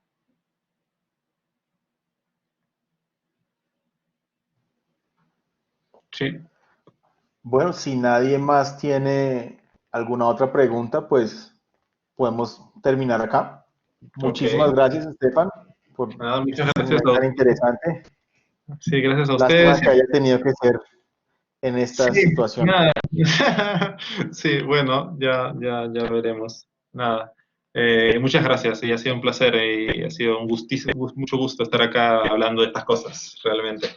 Sí. Bueno, si nadie más tiene alguna otra pregunta, pues podemos terminar acá. Muchísimas Ok. gracias, Estefan, por Nada, este muchas gracias segmento tan interesante. sí, gracias a Lástima ustedes. que haya tenido que ser en esta Sí, situación. nada. Sí, bueno, ya veremos. Nada. Muchas gracias, y ha sido un placer y ha sido mucho gusto estar acá hablando de estas cosas, realmente.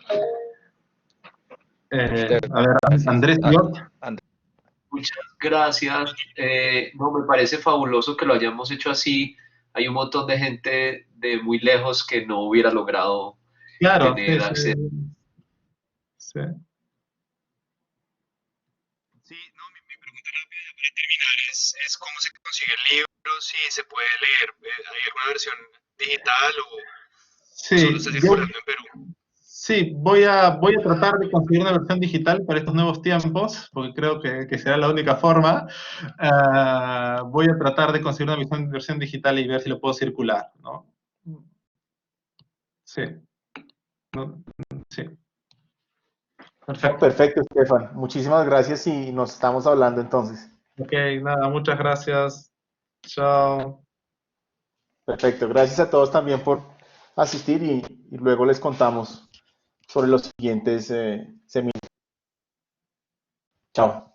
A ver, Gracias. Andrés Piot. Andrés. Muchas gracias. No, me parece fabuloso que lo hayamos hecho así. Hay un montón de gente de muy lejos que no hubiera logrado Claro, sí, tener acceso. sí. Sí, no, mi pregunta rápida ya para terminar es cómo se consigue el libro, si se puede leer, ¿hay alguna versión digital o solo Sí, está circulando en Perú? sí, voy a tratar de conseguir una versión digital para estos nuevos tiempos, porque creo que será la única forma. Voy a tratar de conseguir una versión digital y ver si lo puedo circular, ¿no? Sí, ¿no? Sí. No, Perfecto. perfecto, Estefan. Muchísimas gracias y nos estamos hablando entonces. Ok, nada, muchas gracias. Chao. Perfecto. Gracias a todos también por asistir y luego les contamos sobre los siguientes seminarios. Chao.